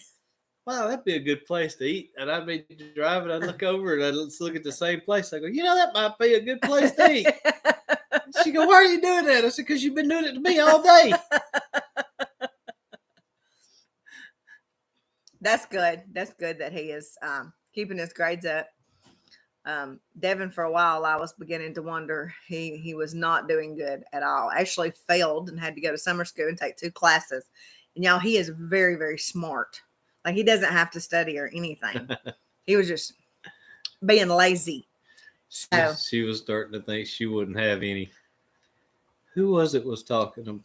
"Wow, that'd be a good place to eat." And I'd be driving, I'd look over and I'd look at the same place. I go, that might be a good place to eat. She go, "Why are you doing that?" I said, "Because you've been doing it to me all day." That's good. That's good that he is keeping his grades up. Devin, for a while, I was beginning to wonder he was not doing good at all. Actually failed and had to go to summer school and take 2 classes. And y'all, he is very, very smart. Like, he doesn't have to study or anything. He was just being lazy. So she was starting to think she wouldn't have any. Who was it was talking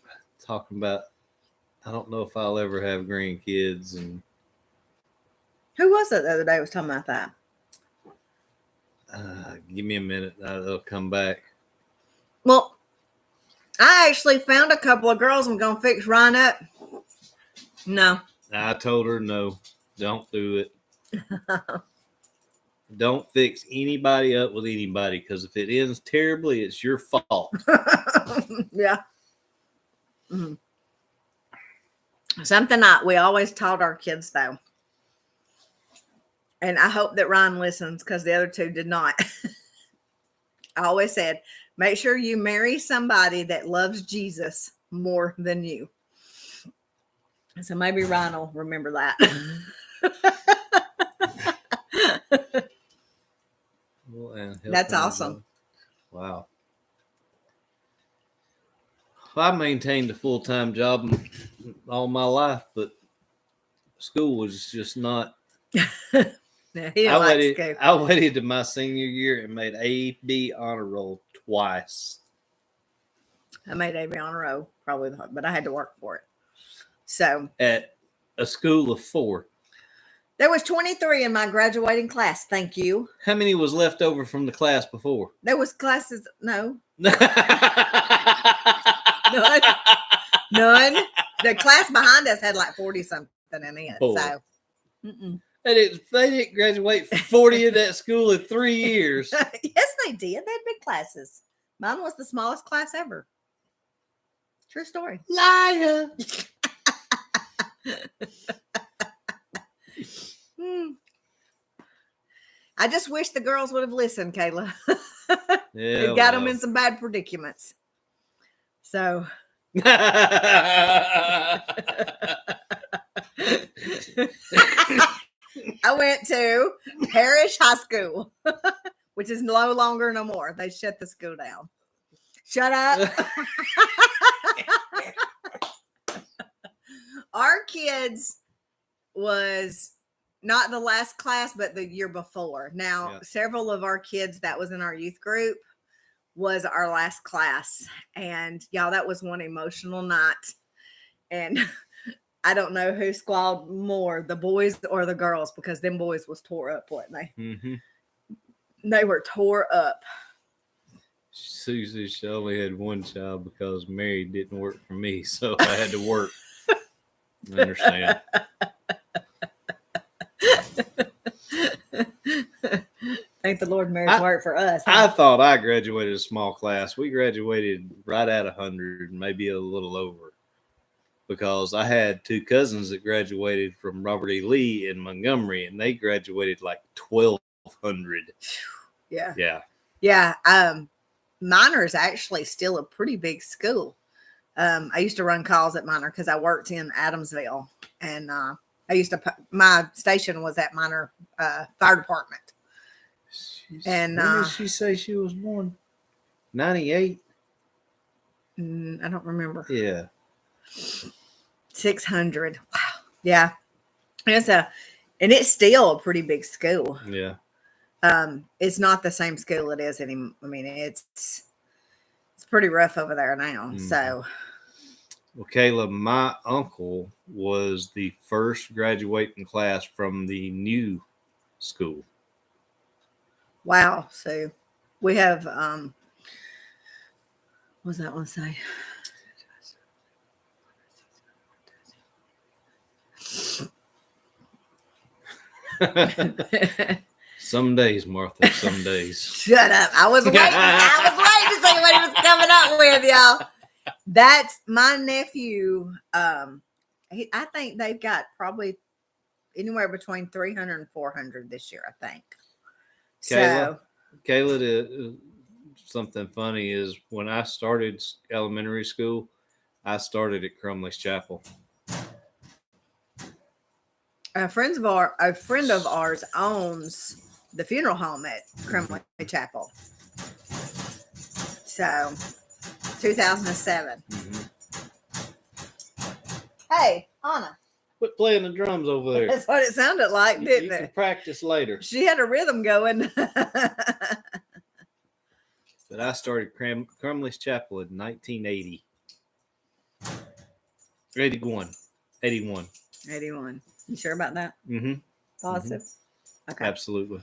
about? I don't know if I'll ever have grandkids. And who was it the other day was talking about that? Give me a minute. They'll come back. Well, I actually found a couple of girls I'm going to fix Ryan up. No. I told her, no, don't do it. Don't fix anybody up with anybody, because if it ends terribly, it's your fault. Yeah. Mm-hmm. Something we always taught our kids, though. And I hope that Ryan listens, because the other 2 did not. I always said, make sure you marry somebody that loves Jesus more than you. So maybe Ryan will remember that. Well, that's awesome. Wow. I maintained a full-time job all my life, but school was just not. Yeah, I waited to my senior year and made A/B honor roll twice. I made A/B honor roll probably, but I had to work for it. So at a school of 4, there was 23 in my graduating class. Thank you. How many was left over from the class before? There was classes. No. None. None. The class behind us had like 40 something in it. Boy. So. Mm-mm. They didn't graduate 40 in that school in 3 years. Yes, they did. They had big classes. Mine was the smallest class ever. True story. Liar. I just wish the girls would have listened, Kayla. Yeah, it got them in some bad predicaments. So. I went to Parish High School, which is no longer no more. They shut the school down. Shut up. Our kids was not the last class, but the year before. Now, several of our kids that was in our youth group was our last class. And y'all, that was one emotional night. And I don't know who squalled more, the boys or the girls, because them boys was tore up, wasn't they? Mm-hmm. They were tore up. Susie, she only had one child because Mary didn't work for me, so I had to work. I understand. Thank the Lord marriage work for us. I thought I graduated a small class. We graduated right at 100, maybe a little over, because I had two cousins that graduated from Robert E. Lee in Montgomery, and they graduated like 1,200. Yeah. Yeah. Yeah. Minor is actually still a pretty big school. I used to run calls at Minor because I worked in Adamsville, and my station was at Minor Fire Department. And when did she say she was born? 98. I don't remember. Yeah. 600. Wow. Yeah. And it's still a pretty big school. Yeah. It's not the same school it is anymore. I mean, it's pretty rough over there now. Mm. So, well, Kayla, my uncle was the first graduating class from the new school. wow. So we have what's that one say? Some days, Martha, some days. Shut up. I was waiting. I was waiting to see what he was coming up with, y'all. That's my nephew. I think they've got probably anywhere between 300 and 400 this year, I think. Kayla, something funny is when I started elementary school, I started at Crumley's Chapel. A friend of ours owns the funeral home at Crumley Chapel. So, 2007. Mm-hmm. Hey, Anna. Quit playing the drums over there. That's what it sounded like, didn't you it? can practice later. She had a rhythm going. But I started Crumley's Chapel in 1980. 81. 81. You sure about that? Mm-hmm. Positive? Mm-hmm. Okay. Absolutely.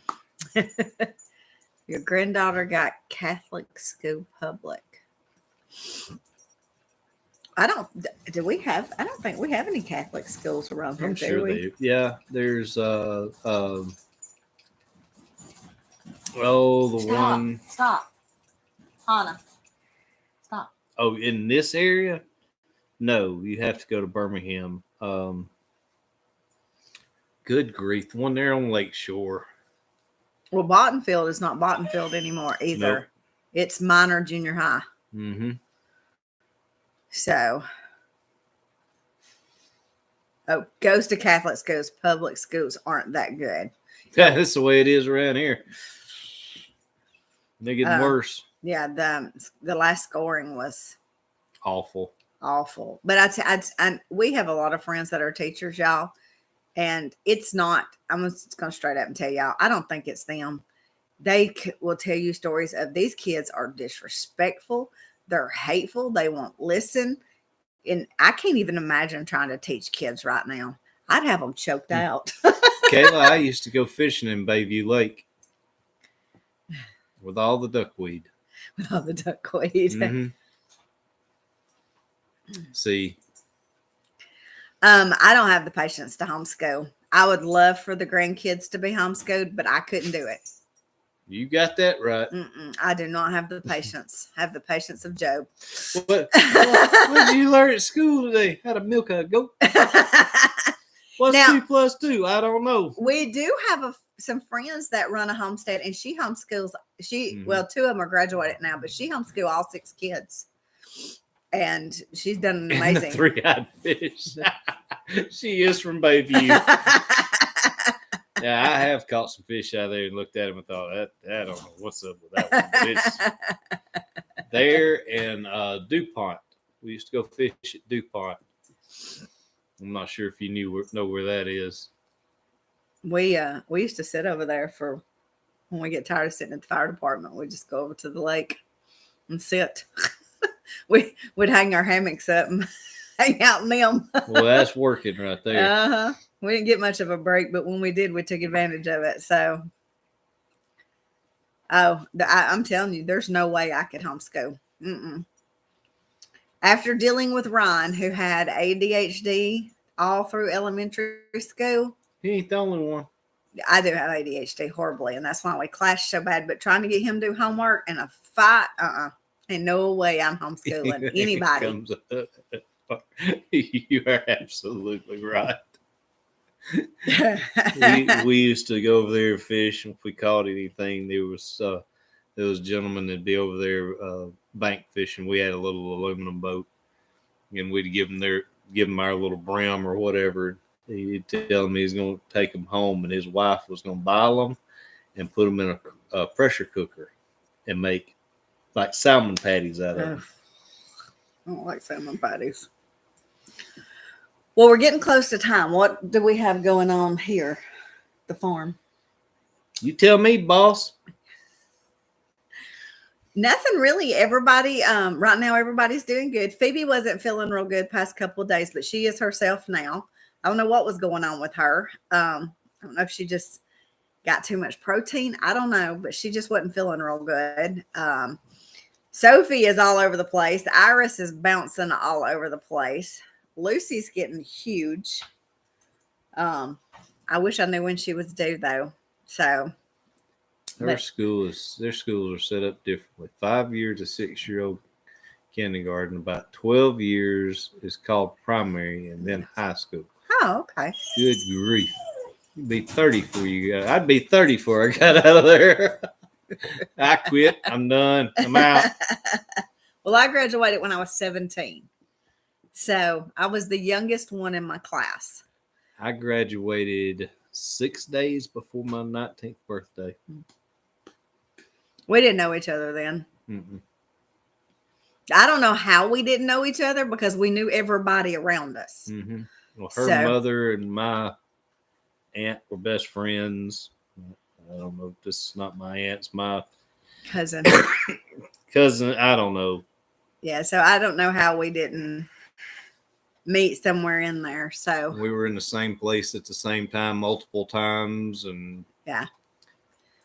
Your granddaughter got Catholic school public. I don't think we have any Catholic schools around here. I'm sure they do. Yeah, there's one. Stop. Hannah. Stop. Oh, in this area? No, you have to go to Birmingham. Good grief. One there on Lake Shore. Well, Bottenfield is not Bottenfield anymore either. Nope. It's Minor Junior High. Mm-hmm. So, goes to Catholic schools. Public schools aren't that good. Yeah, that's the way it is around here. They're getting worse. Yeah, the last scoring was awful. But we have a lot of friends that are teachers, y'all, and it's not. I'm just going to straight up and tell y'all, I don't think it's them. They will tell you stories of these kids are disrespectful. They're hateful. They won't listen. And I can't even imagine trying to teach kids right now. I'd have them choked out. Kayla, I used to go fishing in Bayview Lake with all the duckweed. With all the duckweed. Mm-hmm. See. I don't have the patience to homeschool. I would love for the grandkids to be homeschooled, but I couldn't do it. You got that right. I do not have the patience. I have the patience of Job. What did you learn at school today? How to milk a goat? What's Now, 2 plus 2? I don't know. We do have some friends that run a homestead, and she homeschools. Well, 2 of them are graduated now, but she homeschooled all 6 kids, and she's done an amazing. And the 3-eyed fish. She is from Bayview. Yeah, I have caught some fish out there and looked at them and thought, I don't know what's up with that one. But it's there in DuPont. We used to go fish at DuPont. I'm not sure if you know where that is. We used to sit over there for when we get tired of sitting at the fire department. We just go over to the lake and sit. We'd hang our hammocks up and hang out in them. Well, that's working right there. We didn't get much of a break, but when we did, we took advantage of it. So, I'm telling you, there's no way I could homeschool. After dealing with Ryan, who had ADHD, all through elementary school. He ain't the only one. I do have ADHD horribly, and that's why we clash so bad. But trying to get him to do homework and a fight, ain't no way I'm homeschooling anybody. Comes up. You are absolutely right. we used to go over there and fish, and if we caught anything, there was gentlemen that'd be over there bank fishing. We had a little aluminum boat, and we'd give them our little brim or whatever. He'd tell me he's going to take them home, and his wife was going to boil them and put them in a pressure cooker and make like salmon patties out of them. I don't like salmon patties. Well, we're getting close to time. What do we have going on here, the farm? You tell me, boss. Nothing really. Everybody, right now, everybody's doing good. Phoebe wasn't feeling real good past couple of days, but she is herself now. I don't know what was going on with her. I don't know if she just got too much protein. I don't know, but she just wasn't feeling real good. Sophie is all over the place. Iris is bouncing all over the place. Lucy's getting huge. I wish I knew when she was due, though. So their schools are set up differently. 5 years to 6-year-old kindergarten. About 12 years is called primary, and then high school. Oh, okay. Good grief! You'd be 30 before you got. I'd be 30 before I got out of there. I quit. I'm done. I'm out. Well, I graduated when I was 17. So I was the youngest one in my class. I graduated 6 days before my 19th birthday. We didn't know each other then. Mm-mm. I don't know how we didn't know each other because we knew everybody around us. Mm-hmm. Well, her mother and my aunt were best friends. I don't know if this is not my aunt, it's my cousin. I don't know. Yeah, so I don't know how we didn't meet somewhere in there. So we were in the same place at the same time multiple times, and yeah,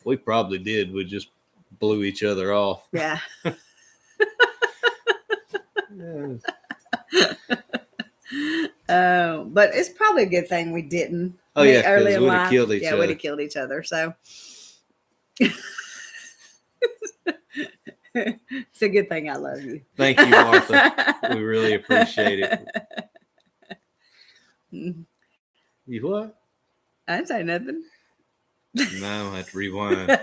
we probably did. We just blew each other off. Yeah. But it's probably a good thing we didn't. Oh yeah, early in life. Killed each other. We'd have killed each other. So it's a good thing I love you. Thank you, Martha. We really appreciate it. You what? I didn't say nothing. No, I have to rewind.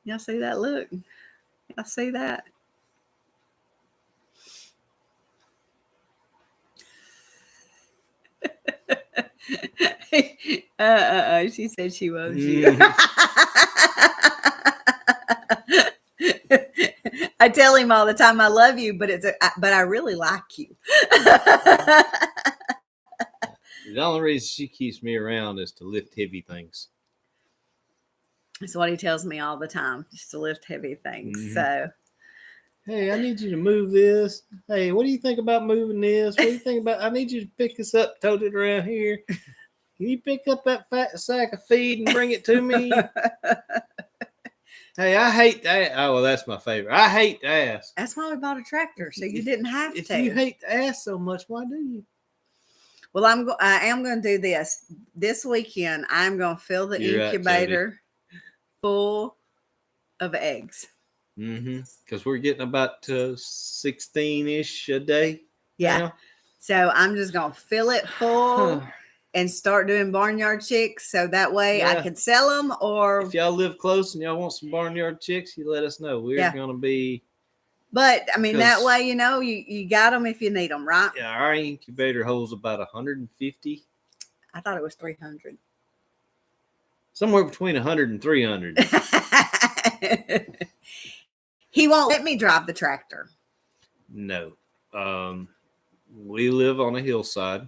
Y'all see that look? Y'all see that? She said she loves you. I tell him all the time I love you, but but I really like you. The only reason she keeps me around is to lift heavy things. That's what he tells me all the time, just to lift heavy things. Mm-hmm. So, hey, I need you to move this. Hey, what do you think about moving this? What do you think about? I need you to pick this up, tote it around here. Can you pick up that fat sack of feed and bring it to me? Hey, I hate that. Oh, well, that's my favorite. I hate to ask. That's why we bought a tractor, so you didn't have to. If you hate to ask so much, why do you? Well, I am going to do this weekend. I'm going to fill the incubator full of eggs. Mm-hmm. Because we're getting about 16-ish a day. Yeah. Now. So I'm just going to fill it full and start doing barnyard chicks. So that way I can sell them. Or if y'all live close and y'all want some barnyard chicks, you let us know. We're going to be. But, I mean, that way, you got them if you need them, right? Yeah, our incubator holds about 150. I thought it was 300. Somewhere between 100 and 300. He won't let me drive the tractor. No. We live on a hillside,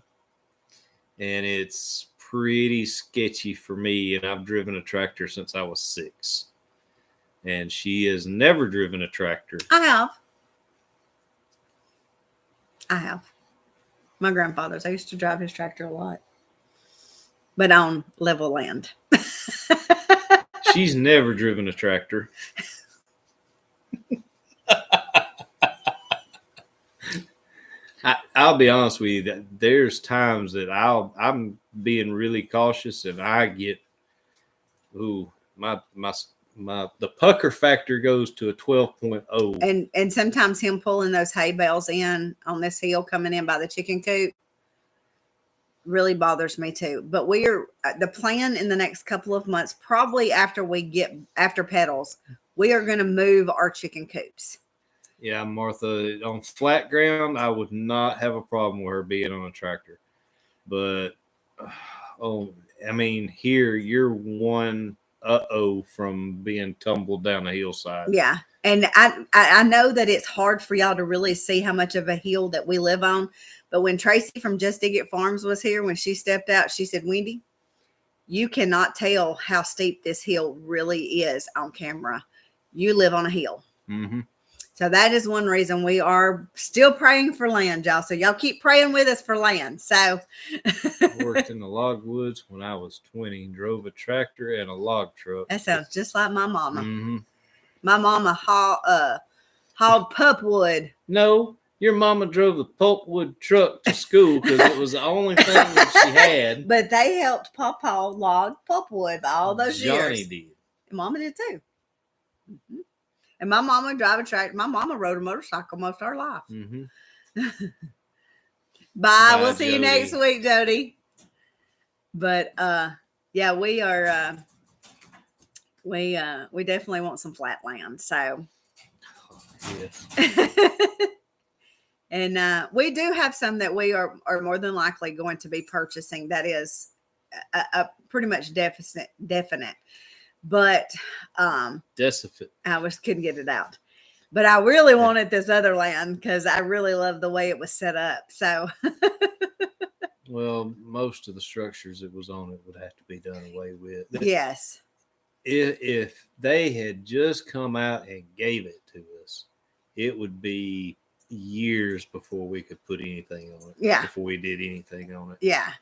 and it's pretty sketchy for me, and I've driven a tractor since I was 6. And she has never driven a tractor. I have. My grandfather's. I used to drive his tractor a lot. But on level land. She's never driven a tractor. I'll be honest with you. That there's times that I'm being really cautious, and I get the pucker factor goes to a 12.0. And sometimes him pulling those hay bales in on this hill coming in by the chicken coop really bothers me too. But we are the plan in the next couple of months, probably after petals, we are going to move our chicken coops. Yeah, Martha, on flat ground, I would not have a problem with her being on a tractor. But, I mean, here you're one from being tumbled down the hillside. Yeah. And I know that it's hard for y'all to really see how much of a hill that we live on. But when Tracy from Just Dig It Farms was here, when she stepped out, she said, Wendy, you cannot tell how steep this hill really is on camera. You live on a hill. Mm-hmm. So that is one reason we are still praying for land, y'all. So y'all keep praying with us for land. So I worked in the log woods when I was 20, drove a tractor and a log truck. That sounds just like my mama. Mm-hmm. My mama hauled pulpwood. No, your mama drove the pulpwood truck to school because it was the only thing that she had. But they helped Pawpaw log pulpwood all those years. Johnny did. And Mama did too. Mm-hmm. And my mama would drive a tractor. My mama rode a motorcycle most of her life. Mm-hmm. Bye. We'll see Jody. you next week, Jody. But yeah, we are we definitely want some flat land. So Yes. and we do have some that we are more than likely going to be purchasing. That is a pretty much definite. But Decipit. couldn't get it out. But I really wanted this other land because I really love the way it was set up. So Well, most of the structures it was on it would have to be done away with. yes. If they had just come out and gave it to us, it would be years before we could put anything on it. Yeah. Before we did anything on it. Yeah.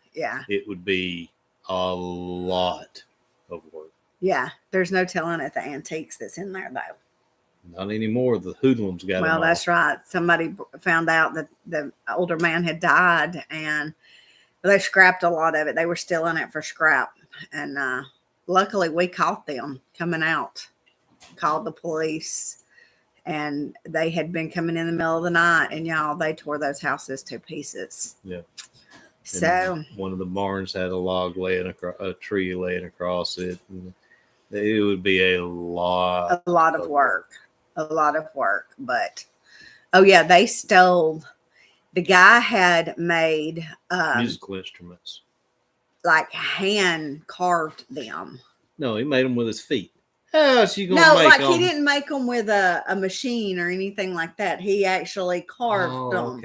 It would be a lot of work. Yeah. There's no telling at the antiques that's in there though. Not anymore. The hoodlums got Well, them that's right. Somebody found out that the older man had died and they scrapped a lot of it. They were still in it for scrap. And luckily we caught them coming out, called the police, and they had been coming in the middle of the night, and y'all, they tore those houses to pieces. Yeah. So And one of the barns had a tree laying across it. And it would be a lot of work. But oh yeah, they stole. The guy had made musical instruments. like hand carved them. No, he made them with his feet. How else you gonna No, make like them? he didn't make them with a machine or anything like that. He actually carved them.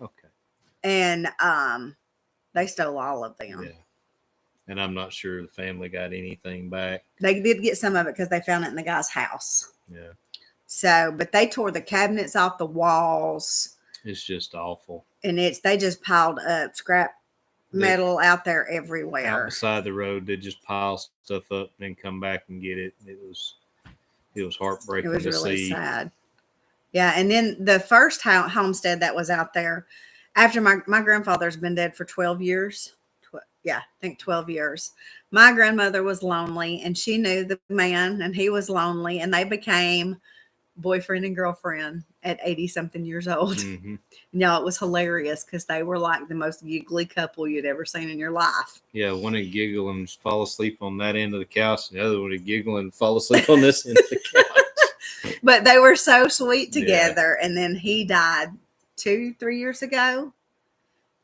Okay. And they stole all of them. Yeah. And I'm not sure the family got anything back. They did get some of it because they found it in the guy's house. Yeah. So, but they tore the cabinets off the walls, It's just awful. and they just piled up scrap metal out there everywhere. Out beside the road, they just pile stuff up and then come back and get it. It was heartbreaking It was to really see. sad. Yeah, and then the first homestead that was out there, after my grandfather's been dead for 12 years. I think 12 years. My grandmother was lonely, and she knew the man, and he was lonely, and they became boyfriend and girlfriend at 80-something years old. Mm-hmm. Y'all, it was hilarious because they were like the most giggly couple you'd ever seen in your life. Yeah, one would giggle and fall asleep on that end of the couch, and the other one would giggle and fall asleep on this end of the couch. But they were so sweet together. Yeah. And then he died 2-3 years ago.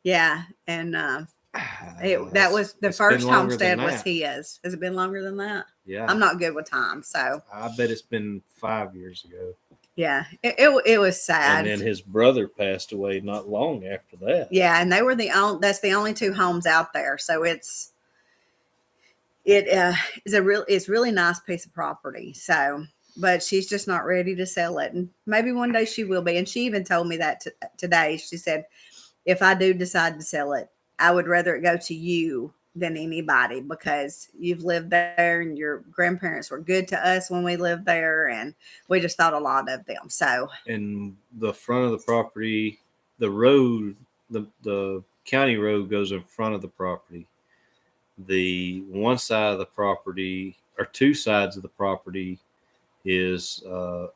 Yeah. And that was the first homestead was his. Has it been longer than that? Yeah. I'm not good with time, so I bet it's been 5 years ago. Yeah. It was sad. And then his brother passed away not long after that. Yeah, and they were that's the only two homes out there. So it's really nice piece of property. So, but she's just not ready to sell it, and maybe one day she will be. And she even told me that today. She said, if I do decide to sell it, I would rather it go to you than anybody, because you've lived there and your grandparents were good to us when we lived there, and we just thought a lot of them. So, in the front of the property, the road the county road goes in front of the property. The one side of the property, or two sides of the property, is a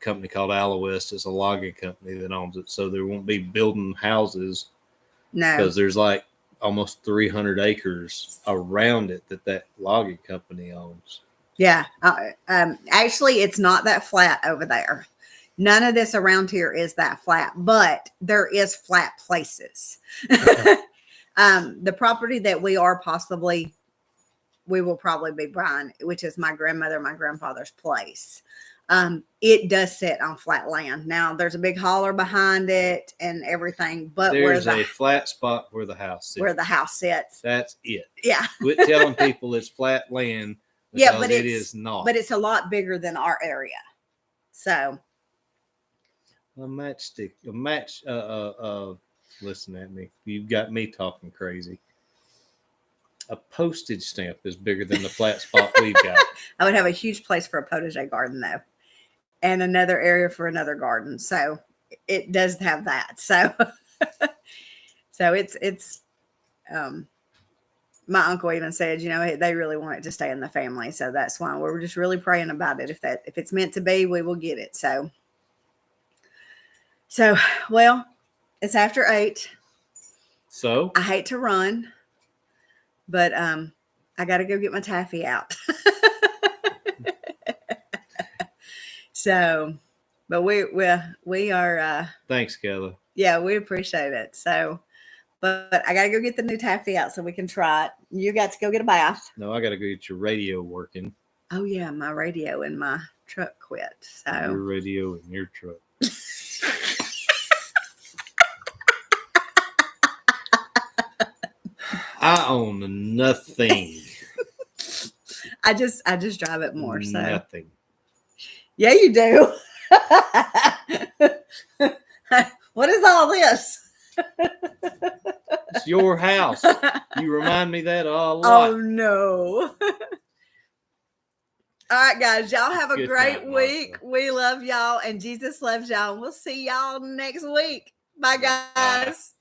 company called Alawest. It's a logging company that owns it. So there won't be building houses No. because there's like almost 300 acres around it that logging company owns. Yeah. Actually, it's not that flat over there. None of this around here is that flat, but there is flat places. The property that we will probably be buying, which is my grandfather's place. It does sit on flat land. Now there's a big holler behind it and everything, but there's a flat spot where the house sits. That's it. Yeah. Quit telling people it's flat land. Yeah, but it is not. But it's a lot bigger than our area. So listen at me. You've got me talking crazy. A postage stamp is bigger than the flat spot we've got. I would have a huge place for a potager garden though, and another area for another garden. So it does have that. So, it's my uncle even said, they really want it to stay in the family. So that's why we're just really praying about it. If it's meant to be, we will get it. So, well, it's after 8. So I hate to run, but I got to go get my taffy out. So, but we are. Thanks, Kayla. Yeah, we appreciate it. So, but I got to go get the new taffy out so we can try it. You got to go get a bath. No, I got to go get your radio working. Oh yeah, my radio in my truck quit. So your radio in your truck. I own nothing. I just drive it more. So nothing. Yeah, you do. What is all this? It's your house. You remind me that a lot. Oh no. All right, guys. Y'all have a great week. Martha. We love y'all and Jesus loves y'all. We'll see y'all next week. Bye, guys.